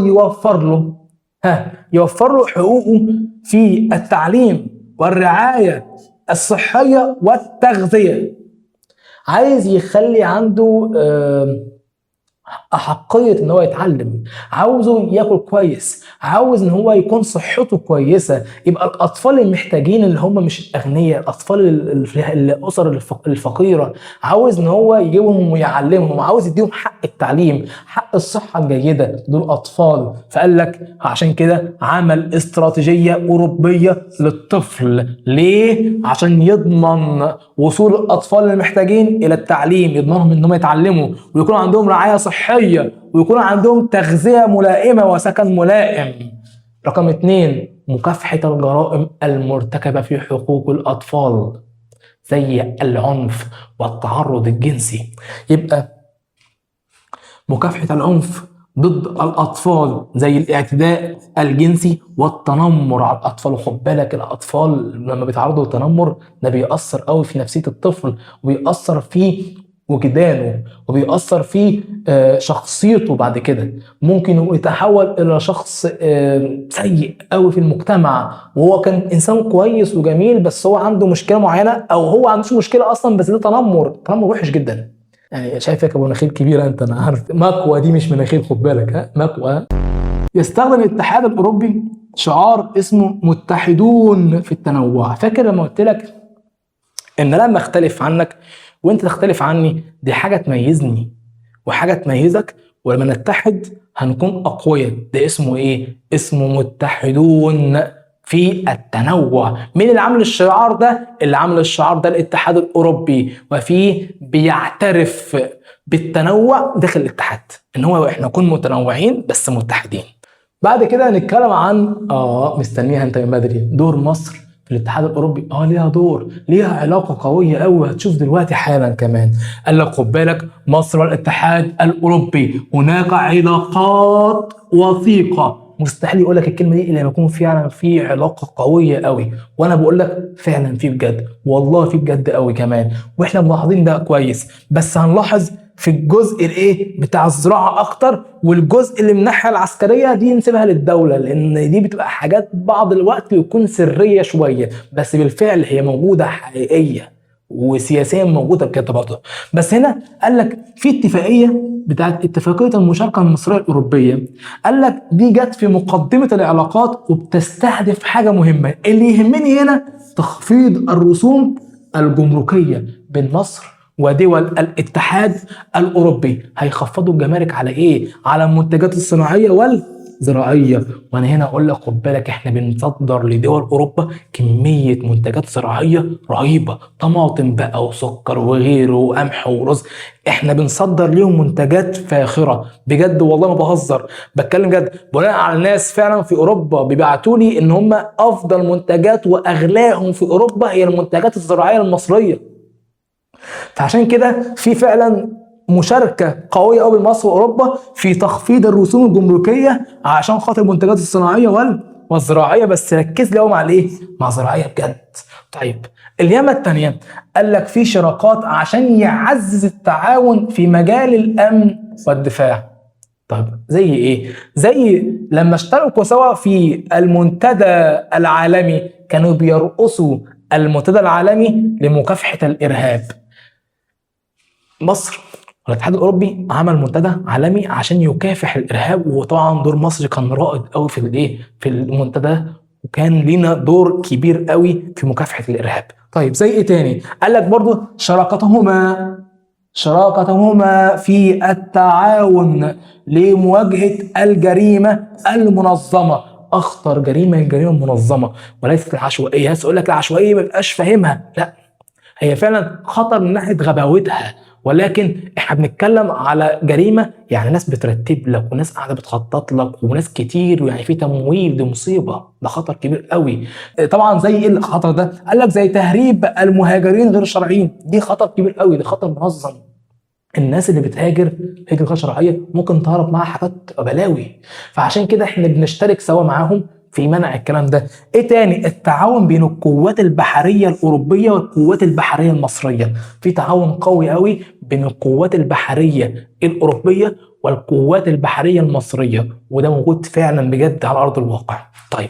يوفر له حقوقه في التعليم والرعاية الصحية والتغذية. عايز يخلي عنده أحقية إن هو يتعلم، عاوزه ياكل كويس، عاوز إن هو يكون صحته كويسة. يبقى الأطفال المحتاجين اللي هم مش الأغنياء، الأطفال الأسر الفقيرة، عاوز إن هو يجيبهم ويعلمهم، عاوز يديهم حق التعليم، حق الصحة الجيدة، دول أطفال. فقال لك عشان كده عمل استراتيجية أوروبية للطفل. ليه؟ عشان يضمن وصول الأطفال المحتاجين إلى التعليم، يضمنهم إنهم يتعلموا ويكون عندهم رعاية صحية ويكون عندهم تغذية ملائمة وسكن ملائم. رقم 2 مكافحة الجرائم المرتكبة في حقوق الأطفال زي العنف والتعرض الجنسي. يبقى مكافحة العنف ضد الأطفال زي الاعتداء الجنسي والتنمر على الأطفال. وخد بالك الأطفال لما بيتعرضوا للتنمر ده بيأثر قوي في نفسية الطفل، وبيأثر في وجدانه وبيأثر في شخصيته بعد كده. ممكن يتحول إلى شخص سيء أوي في المجتمع، وهو كان إنسان كويس وجميل بس هو عنده مشكلة معينة، أو هو عندوش مشكلة أصلا بس ده تنمر وحش جدا. يعني شايفك أبو مناخير كبيرة أنت، أنا عارف مكوى دي مش مناخير، خد بالك، ها مكوى. يستخدم الاتحاد الأوروبي شعار اسمه متحدون في التنوع. فاكر لما قلت لك ان لما اختلف عنك وانت تختلف عني دي حاجة تميزني وحاجة تميزك، ولما نتحد هنكون اقوياء. ده اسمه ايه؟ اسمه متحدون في التنوع. مين اللي عامل الشعار ده؟ اللي عامل الشعار ده الاتحاد الاوروبي، وفيه بيعترف بالتنوع داخل الاتحاد، ان هو احنا نكون متنوعين بس متحدين. بعد كده هنتكلم عن مستنيها انت من بدري، دور مصر في الاتحاد الاوروبي. ليها دور، ليها علاقه قويه قوي، هتشوف دلوقتي حالا كمان. قال لك خد بالك، مصر والاتحاد الاوروبي هناك علاقات وثيقه. مستحيل يقول لك الكلمه دي الا لما يكون فعلا في علاقه قويه قوي، وانا بقول لك فعلا في بجد، والله في بجد قوي كمان، واحنا ملاحظين ده كويس. بس هنلاحظ في الجزء الايه بتاع الزراعه اكتر، والجزء اللي من الناحيه العسكريه دي نسيبها للدوله، لان دي بتبقى حاجات بعض الوقت بتكون سريه شويه، بس بالفعل هي موجوده حقيقيه وسياسيا موجوده بجد برضه. بس هنا قال لك في اتفاقيه بتاعت اتفاقيه المشاركه المصريه الاوروبيه، قال لك دي جت في مقدمه العلاقات وبتستهدف حاجه مهمه. اللي يهمني هنا تخفيض الرسوم الجمركيه بين مصر ودول الاتحاد الاوروبي. هيخفضوا الجمارك على ايه؟ على المنتجات الصناعيه والزراعيه. وانا هنا اقول لك خد بالك، احنا بنصدر لدول اوروبا كميه منتجات زراعيه رهيبه، طماطم بقى وسكر وغيره وقمح ورز. احنا بنصدر ليهم منتجات فاخره بجد، والله ما بهزر، بتكلم جد. بناء على ناس فعلا في اوروبا بيبعتوا لي ان هم افضل منتجات واغلاهم في اوروبا هي المنتجات الزراعيه المصريه. فعشان كده في فعلا مشاركه قويه قوي بين مصر واوروبا في تخفيض الرسوم الجمركيه عشان خاطر المنتجات الصناعيه والزراعيه. بس ركز لي قوي مع الايه؟ مع زراعيه بجد. طيب اليمة الثانيه قال لك في شراكات عشان يعزز التعاون في مجال الامن والدفاع. طيب زي ايه؟ زي لما اشتركوا سوا في المنتدى العالمي، كانوا بيرقصوا المنتدى العالمي لمكافحه الارهاب. مصر والاتحاد الاوروبي عمل منتدى عالمي عشان يكافح الارهاب، وطبعا دور مصر كان رائد قوي في المنتدى، وكان لينا دور كبير قوي في مكافحه الارهاب. طيب زي ايه تاني؟ قال لك برضو شراكتهما في التعاون لمواجهه الجريمه المنظمه. اخطر جريمه الجريمه المنظمه وليست العشوائيه. هتقول لك العشوائيه ما بقاش فاهمها، لا هي فعلا خطر من ناحيه غباوتها، ولكن احنا بنتكلم على جريمه يعني ناس بترتب لك وناس قاعده بتخطط لك وناس كتير، ويعني في تمويل، دي مصيبه، ده خطر كبير قوي. طبعا زي ايه الخطر ده؟ قال لك زي تهريب المهاجرين غير الشرعيين، دي خطر كبير قوي، دي خطر منظم. الناس اللي بتهاجر هجرة غير شرعيه ممكن تهرب معاها حاجات بلاوي، فعشان كده احنا بنشترك سوا معاهم في منع الكلام ده. ايه تاني؟ التعاون بين القوات البحريه الاوروبيه والقوات البحريه المصريه. في تعاون قوي قوي بين القوات البحريه الاوروبيه والقوات البحريه المصريه، وده موجود فعلا بجد على ارض الواقع. طيب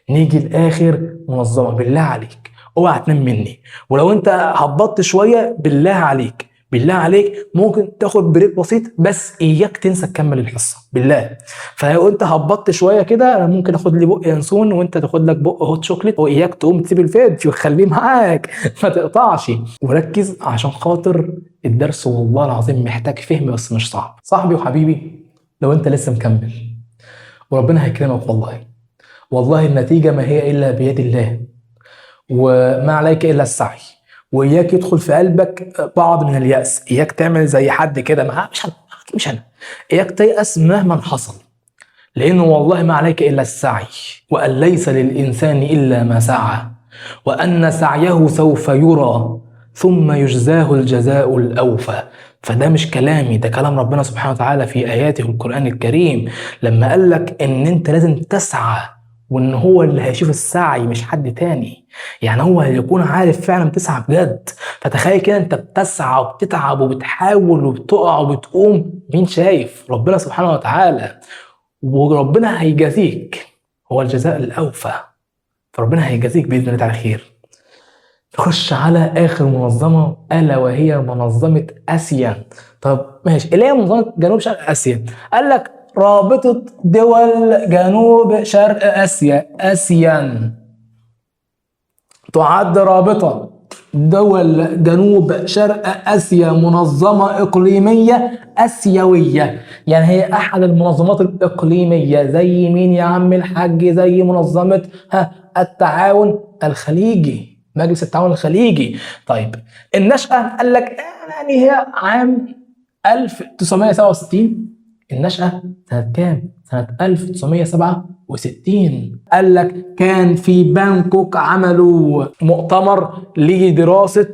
نيجي لاخر منظمه، بالله عليك اوعى تنام مني، ولو انت هبطت شويه بالله عليك ممكن تاخد بريك بسيط، بس اياك تنسى تكمل الحصه بالله. فلو انت هبطت شويه كده، انا ممكن اخد لي بق ينسون وانت تاخد لك بق هوت شوكليت، واياك تقوم تسيب الفيديو خليه معاك ما تقطعش، وركز عشان خاطر الدرس والله العظيم محتاج فهم بس مش صعب. صاحبي وحبيبي، لو انت لسه مكمل وربنا هيكرمك، والله النتيجه ما هي الا بيد الله، وما عليك الا السعي. وإياك يدخل في قلبك بعض من اليأس، إياك تعمل زي حد كده مش أنا، إياك تيأس مهما حصل، لأنه والله ما عليك إلا السعي، وأن ليس للإنسان إلا ما سعى، وأن سعيه سوف يرى ثم يجزاه الجزاء الأوفى. فده مش كلامي، ده كلام ربنا سبحانه وتعالى في آياته القرآن الكريم، لما قال لك إن أنت لازم تسعى وان هو اللي هيشوف السعي مش حد تاني. يعني هو هيكون عارف فعلا بتسعى بجد. فتخيل كده انت بتسعى وبتتعب وبتحاول وبتقع وبتقوم، مين شايف؟ ربنا سبحانه وتعالى. وربنا هيجازيك، هو الجزاء الاوفى، فربنا هيجازيك باذن الله على خير. نخش على اخر منظمه الا وهي منظمه اسيا. طب ماشي، اللي هي منظمه جنوب شرق اسيا. قال لك رابطه دول جنوب شرق اسيا، اسيان، تعد رابطه دول جنوب شرق اسيا منظمه اقليميه اسيويه. يعني هي احد المنظمات الاقليميه، زي مين يا عم الحاج؟ زي منظمه التعاون الخليجي، مجلس التعاون الخليجي. طيب النشأة قال لك يعني هي عام 1967. النشأة سنة كام؟ سنة 1967. قال لك كان في بانكوك عملوا مؤتمر لدراسة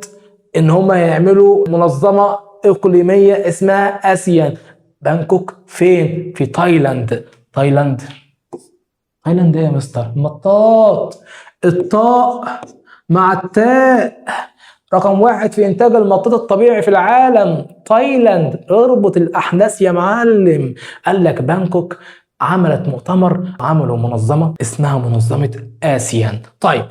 ان هم يعملوا منظمة اقليمية اسمها اسيان. بانكوك فين؟ في تايلاند. تايلاند ايه يا مستر؟ مطاط. الطاء مع التاء رقم 1 في انتاج المطاط الطبيعي في العالم، تايلاند. اربط الاحداث يا معلم. قال لك بانكوك عملت مؤتمر، عملوا منظمة اسمها منظمة آسيان. طيب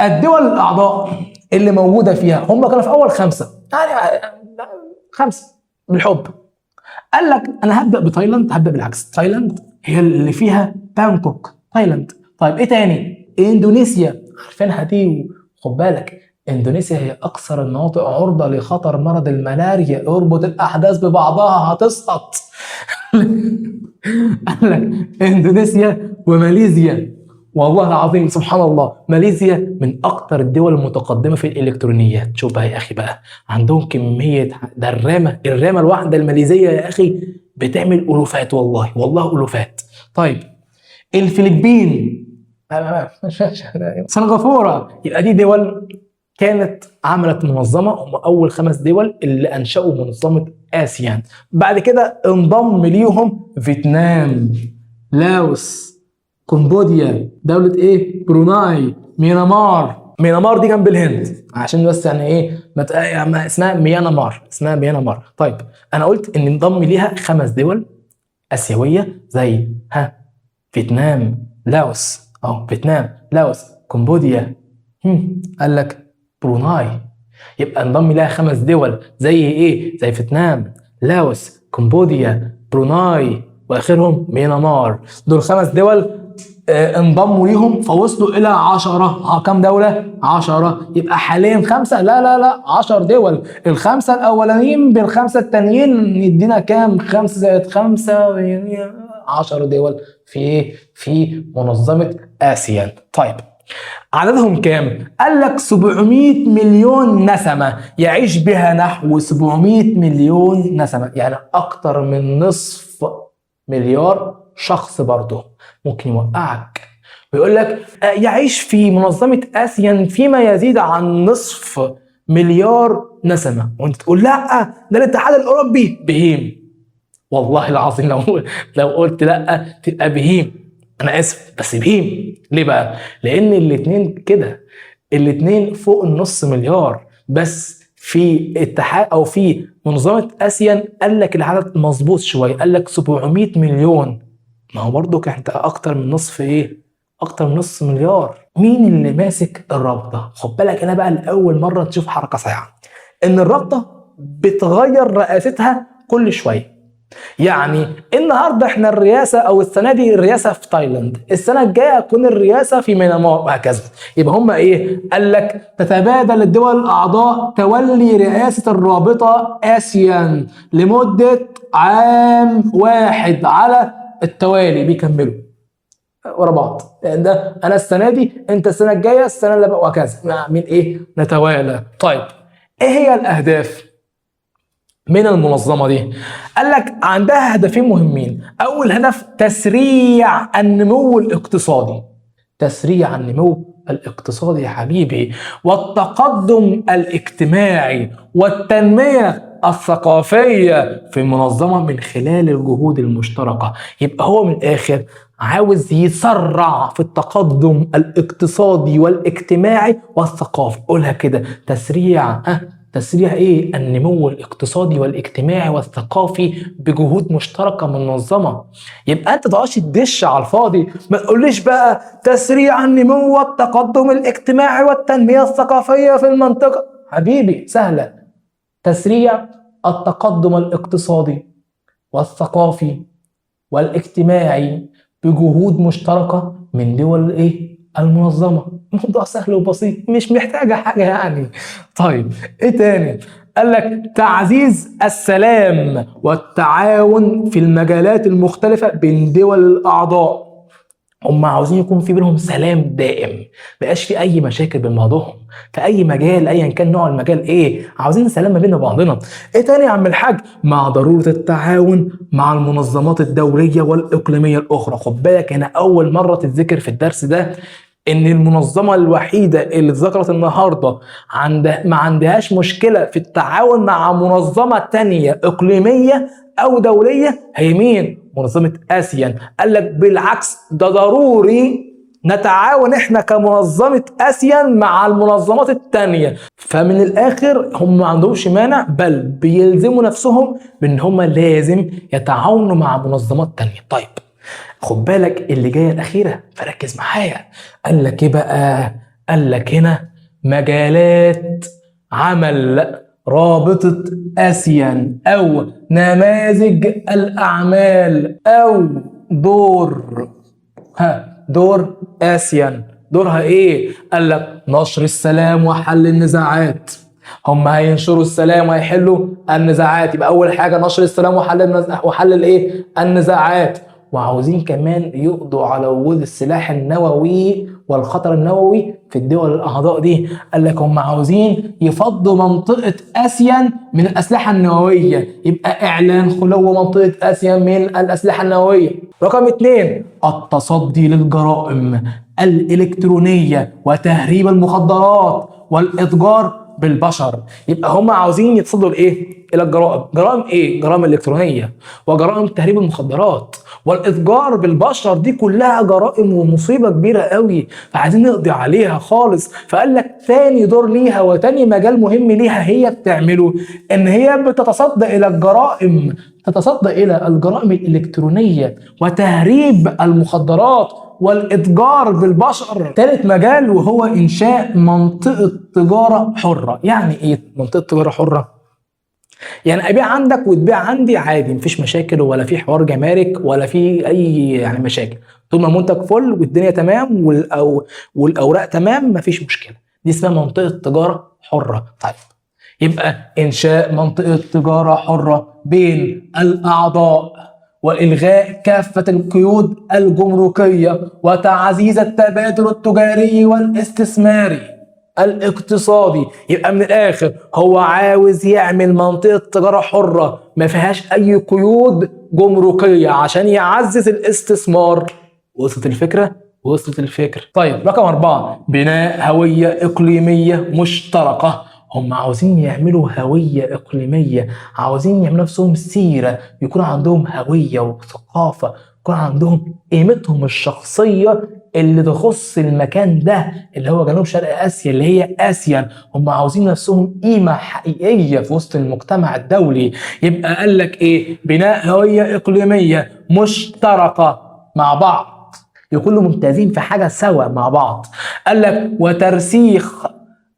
الدول الأعضاء اللي موجودة فيها هم كانوا في أول 5، يعني 5 بالحب. قال لك أنا هبدأ بتايلاند، هبدأ بالعكس. تايلاند هي اللي فيها بانكوك، تايلاند. طيب إيه تاني؟ إندونيسيا، عارفينها دي. خد بالك إندونيسيا هي أكثر المناطق عرضة لخطر مرض الملاريا. اربط الأحداث ببعضها هتسقط. قال لك إندونيسيا وماليزيا. والله العظيم سبحان الله، ماليزيا من أكثر الدول المتقدمة في الإلكترونيات. شوف بقى يا أخي بقى، عندهم كمية، ده الرامة الواحدة الماليزية يا أخي بتعمل ألوفات، والله ألوفات. طيب الفلبين، سنغافورة. يبقى دي دول كانت عملت منظمة، هم أول 5 دول اللي أنشأوا منظمة آسيان. بعد كده انضم ليهم فيتنام، لاوس، كمبوديا، دولة إيه؟ بروناي، ميانمار. ميانمار دي جنب الهند، عشان بس يعني إيه اسمها ميانمار. طيب أنا قلت إن انضم ليها 5 دول آسيوية، زي فيتنام، لاوس، فيتنام، لاوس، كمبوديا. قال لك بروناي. يبقى انضم لها 5 دول، زي ايه؟ زي فيتنام، لاوس، كمبوديا، بروناي، واخرهم ميانمار. دول 5 دول انضموا ليهم، فوصلوا الى 10. كم دولة؟ 10. يبقى حاليا 5؟ لا 10 دول. ال5 الاولانيين بال5 التانيين يدينا كام؟ 5 زائد 5 يعني 10 دول في منظمة آسيان. طيب عددهم كام؟ قال لك 700 مليون نسمة يعيش بها نحو 700 مليون نسمة، يعني أكتر من نصف مليار شخص. برضه ممكن يوقعك ويقول لك يعيش في منظمة آسيان فيما يزيد عن نصف مليار نسمة، وانت تقول لا ده الاتحاد الأوروبي. بهيم، والله العظيم لو قلت لا تبقى بهيم. انا اسف بس بهيم. ليه بقى؟ لان الاتنين فوق النص مليار. بس في اتحاد او في منظمه اسيان قال لك العدد مظبوط شويه، قال لك 700 مليون. ما هو برضو كانت اكتر من نصف اكتر من نص مليار. مين اللي ماسك الرابطه؟ خد بالك هنا بقى لاول مره تشوف حركه صايعه، ان الرابطه بتغير رئاستها كل شويه. يعني النهارده احنا الرئاسه، او السنه دي الرئاسه في تايلاند، السنه الجايه هتكون الرئاسه في ميانمار، وهكذا. يبقى هم ايه؟ قال لك تتبادل الدول الاعضاء تولي رئاسه الرابطه آسيان لمده عام واحد على التوالي، بيكملوا ورا بعض. يعني ده انا السنه دي، انت السنه الجايه، السنه اللي بقى، وهكذا. من ايه؟ نتوالى. طيب ايه هي الاهداف من المنظمة دي؟ قال لك عندها هدفين مهمين. أول هدف تسريع النمو الاقتصادي. تسريع النمو الاقتصادي يا حبيبي، والتقدم الاجتماعي والتنمية الثقافية في المنظمة من خلال الجهود المشتركة. يبقى هو من الآخر عاوز يسرع في التقدم الاقتصادي والاجتماعي والثقافي. قولها كده، تسريع تسريع ايه؟ النمو الاقتصادي والاجتماعي والثقافي بجهود مشتركه منظمه. يبقى انت تقعدش تدش على الفاضي، ما تقوليش بقى تسريع النمو والتقدم الاجتماعي والتنميه الثقافيه في المنطقه. حبيبي سهله، تسريع التقدم الاقتصادي والثقافي والاجتماعي بجهود مشتركه من دول ايه؟ المنظمه. موضوع سهل وبسيط، مش محتاجه حاجه يعني. طيب ايه تاني؟ قال لك تعزيز السلام والتعاون في المجالات المختلفه بين دول الاعضاء. هم عاوزين يكون في بينهم سلام دائم، مبقاش في اي مشاكل بين بعضهم في اي مجال، ايا كان نوع المجال ايه، عاوزين سلام ما بين بعضنا. ايه تاني يا عم الحاج؟ مع ضروره التعاون مع المنظمات الدوليه والاقليميه الاخرى. خد بالك هنا اول مره تتذكر في الدرس ده ان المنظمه الوحيده اللي اتذكرت النهارده ما عندهاش مشكله في التعاون مع منظمه تانية اقليميه او دوليه، هي مين؟ منظمه اسيان. قال لك بالعكس، ده ضروري نتعاون احنا كمنظمه اسيان مع المنظمات التانية. فمن الاخر هم ما عندهمش مانع، بل بيلزموا نفسهم بان هم لازم يتعاونوا مع منظمات تانية. طيب خد بالك اللي جايه الاخيره، فركز معايا. قال لك ايه بقى؟ قال لك هنا مجالات عمل رابطه اسيان او نماذج الاعمال او دور اسيان. دورها ايه؟ قال لك نشر السلام وحل النزاعات. هم هينشروا السلام وهيحلوا النزاعات، يبقى اول حاجه نشر السلام وحل الايه؟ النزاعات. وعاوزين كمان يقضوا على وجود السلاح النووي والخطر النووي في الدول الاعضاء دي. قال لك هم عاوزين يفضوا منطقه اسيان من الاسلحه النوويه، يبقى اعلان خلو منطقه اسيان من الاسلحه النوويه. رقم 2 التصدي للجرائم الالكترونيه وتهريب المخدرات والاتجار بالبشر. يبقى هم عاوزين يتصدوا لايه؟ الى الجرائم. جرائم ايه؟ جرائم الكترونيه وجرائم تهريب المخدرات والاتجار بالبشر. دي كلها جرائم ومصيبه كبيره قوي، فعايزين نقضي عليها خالص. فقال لك ثاني دور ليها وثاني مجال مهم ليها هي بتعمله ان هي بتتصدى الى الجرائم، الالكترونيه وتهريب المخدرات والاتجار بالبشر. ثالث مجال وهو انشاء منطقه تجاره حره. يعني ايه منطقه تجاره حره؟ يعني ابيع عندك وتبيع عندي عادي، مفيش مشاكل ولا في حوار جمارك ولا في اي يعني مشاكل، طول ما منتج فل والدنيا تمام والاوراق تمام مفيش مشكله. دي اسمها منطقه تجاره حره. طيب يبقى انشاء منطقه تجاره حره بين الاعضاء والغاء كافه القيود الجمركيه وتعزيز التبادل التجاري والاستثماري الاقتصادي. يبقى من الاخر هو عاوز يعمل منطقه تجاره حره ما فيهاش اي قيود جمركيه عشان يعزز الاستثمار. وصلت الفكره؟ وصلت الفكره. طيب رقم 4 بناء هويه اقليميه مشتركه. هم عاوزين يعملوا هويه اقليميه، عاوزين يعملوا نفسهم سيره، يكون عندهم هويه وثقافه، يكون عندهم قيمتهم الشخصيه اللي تخص المكان ده اللي هو جنوب شرق اسيا اللي هي اسيان. هم عاوزين نفسهم قيمه حقيقيه في وسط المجتمع الدولي. يبقى قال لك ايه؟ بناء هويه اقليميه مشتركه مع بعض، يكونوا ممتازين في حاجه سوا مع بعض. قال لك وترسيخ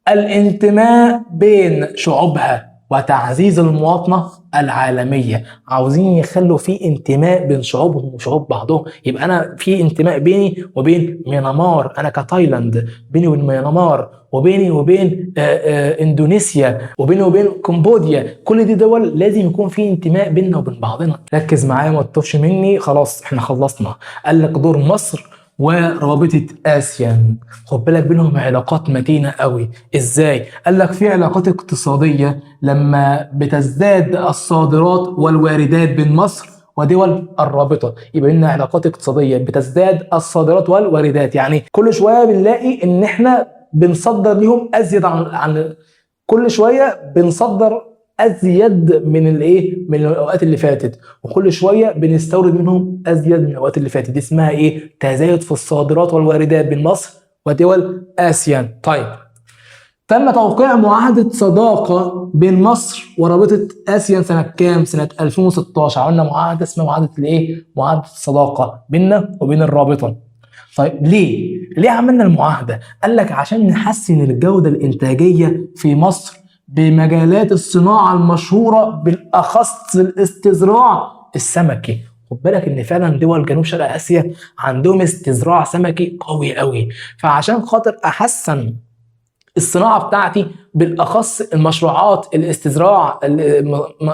الانتماء بين شعوبها وتعزيز المواطنة العالمية. عاوزين يخلوا في انتماء بين شعوبهم وشعوب بعضهم. يبقى أنا في انتماء بيني وبين ميانمار، أنا كتايلاند بيني وبين ميانمار، وبيني وبين اندونيسيا، وبيني وبين كمبوديا. كل دي دول لازم يكون في انتماء بيننا وبين بعضنا. ركز معايا ما تطفش مني، خلاص احنا خلصنا. قال لك دور مصر ورابطة آسيان. خد بالك بينهم علاقات متينة قوي. ازاي؟ قال لك في علاقات اقتصادية لما بتزداد الصادرات والواردات بين مصر ودول الرابطة، يبقى لنا علاقات اقتصادية بتزداد الصادرات والواردات. يعني كل شوية بنلاقي ان احنا بنصدر ليهم ازيد عن كل شوية بنصدر ازيد من الايه، من الاوقات اللي فاتت، وكل شويه بنستورد منهم ازيد من الاوقات اللي فاتت. دي اسمها ايه؟ تزايد في الصادرات والواردات بين مصر ودول اسيا. طيب، تم توقيع معاهدة صداقة بين مصر ورابطة آسيا سنة كام؟ سنة 2016. عملنا معاهدة اسمها معاهدة الإيه؟ معاهدة الصداقة بيننا وبين الرابطة. طيب ليه؟ ليه عملنا المعاهدة؟ قال لك عشان نحسن الجودة الإنتاجية في مصر بمجالات الصناعة المشهورة، بالأخص الاستزراع السمكي. خد بالك ان فعلا دول جنوب شرق اسيا عندهم استزراع سمكي قوي قوي، فعشان خاطر احسن الصناعه بتاعتي، بالاخص المشروعات الاستزراع،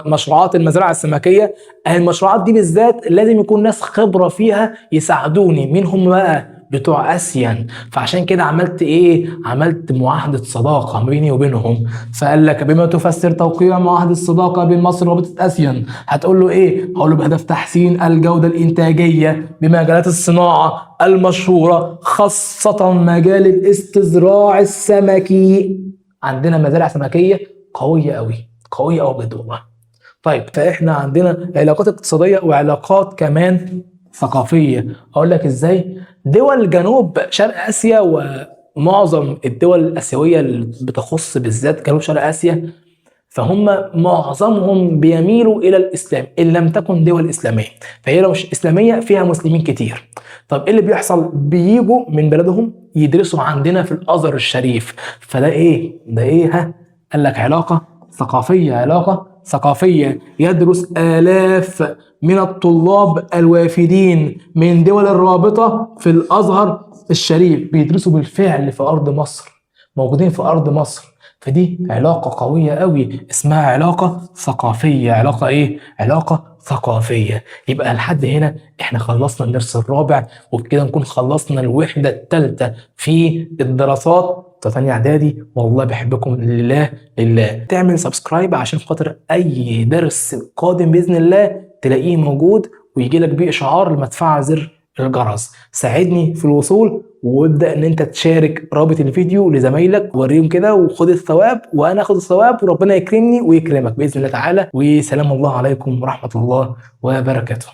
مشروعات المزارع السمكيه، المشروعات دي بالذات لازم يكون ناس خبره فيها يساعدوني. مين هم بقى؟ بتوع اسيا. فعشان كده عملت ايه؟ عملت معاهده صداقه بيني وبينهم. فقال لك بما تفسر توقيع معاهده الصداقه بين مصر ورابطه اسيا؟ هتقول له ايه؟ هقول له بهدف تحسين الجوده الانتاجيه بمجالات الصناعه المشهوره، خاصه مجال الاستزراع السمكي. عندنا مزارع سمكيه قويه قوي، قويه قوي بجد والله. طيب، فاحنا عندنا علاقات اقتصاديه وعلاقات كمان ثقافيه. اقول لك ازاي؟ دول جنوب شرق اسيا ومعظم الدول الاسيويه اللي بتخص بالذات جنوب شرق اسيا، فهم معظمهم بيميلوا الى الاسلام ان لم تكن دول اسلاميه. فهي لو مش اسلاميه فيها مسلمين كتير. طب ايه اللي بيحصل؟ بيجوا من بلدهم يدرسوا عندنا في الازهر الشريف. فده ايه؟ ده ايه؟ ها، قال لك علاقه ثقافيه، علاقه ثقافيه. يدرس آلاف من الطلاب الوافدين من دول الرابطه في الازهر الشريف، بيدرسوا بالفعل في ارض مصر، موجودين في ارض مصر. فدي علاقة قوية قوي، اسمها علاقة ثقافية. علاقة ايه؟ علاقة ثقافية. يبقى لحد هنا احنا خلصنا الدرس الرابع، وبكده نكون خلصنا الوحدة الثالثة في الدراسات بتاع تانية اعدادي. والله بحبكم لله لله. تعمل سبسكرايب عشان خاطر اي درس قادم بإذن الله تلاقيه موجود ويجي لك بيه اشعار لما تفعل زر الجرس. ساعدني في الوصول، وابدأ ان انت تشارك رابط الفيديو لزمايلك، وريهم كده وخد الثواب وانا اخد الثواب، وربنا يكرمني ويكرمك باذن الله تعالى. وسلام الله عليكم ورحمة الله وبركاته.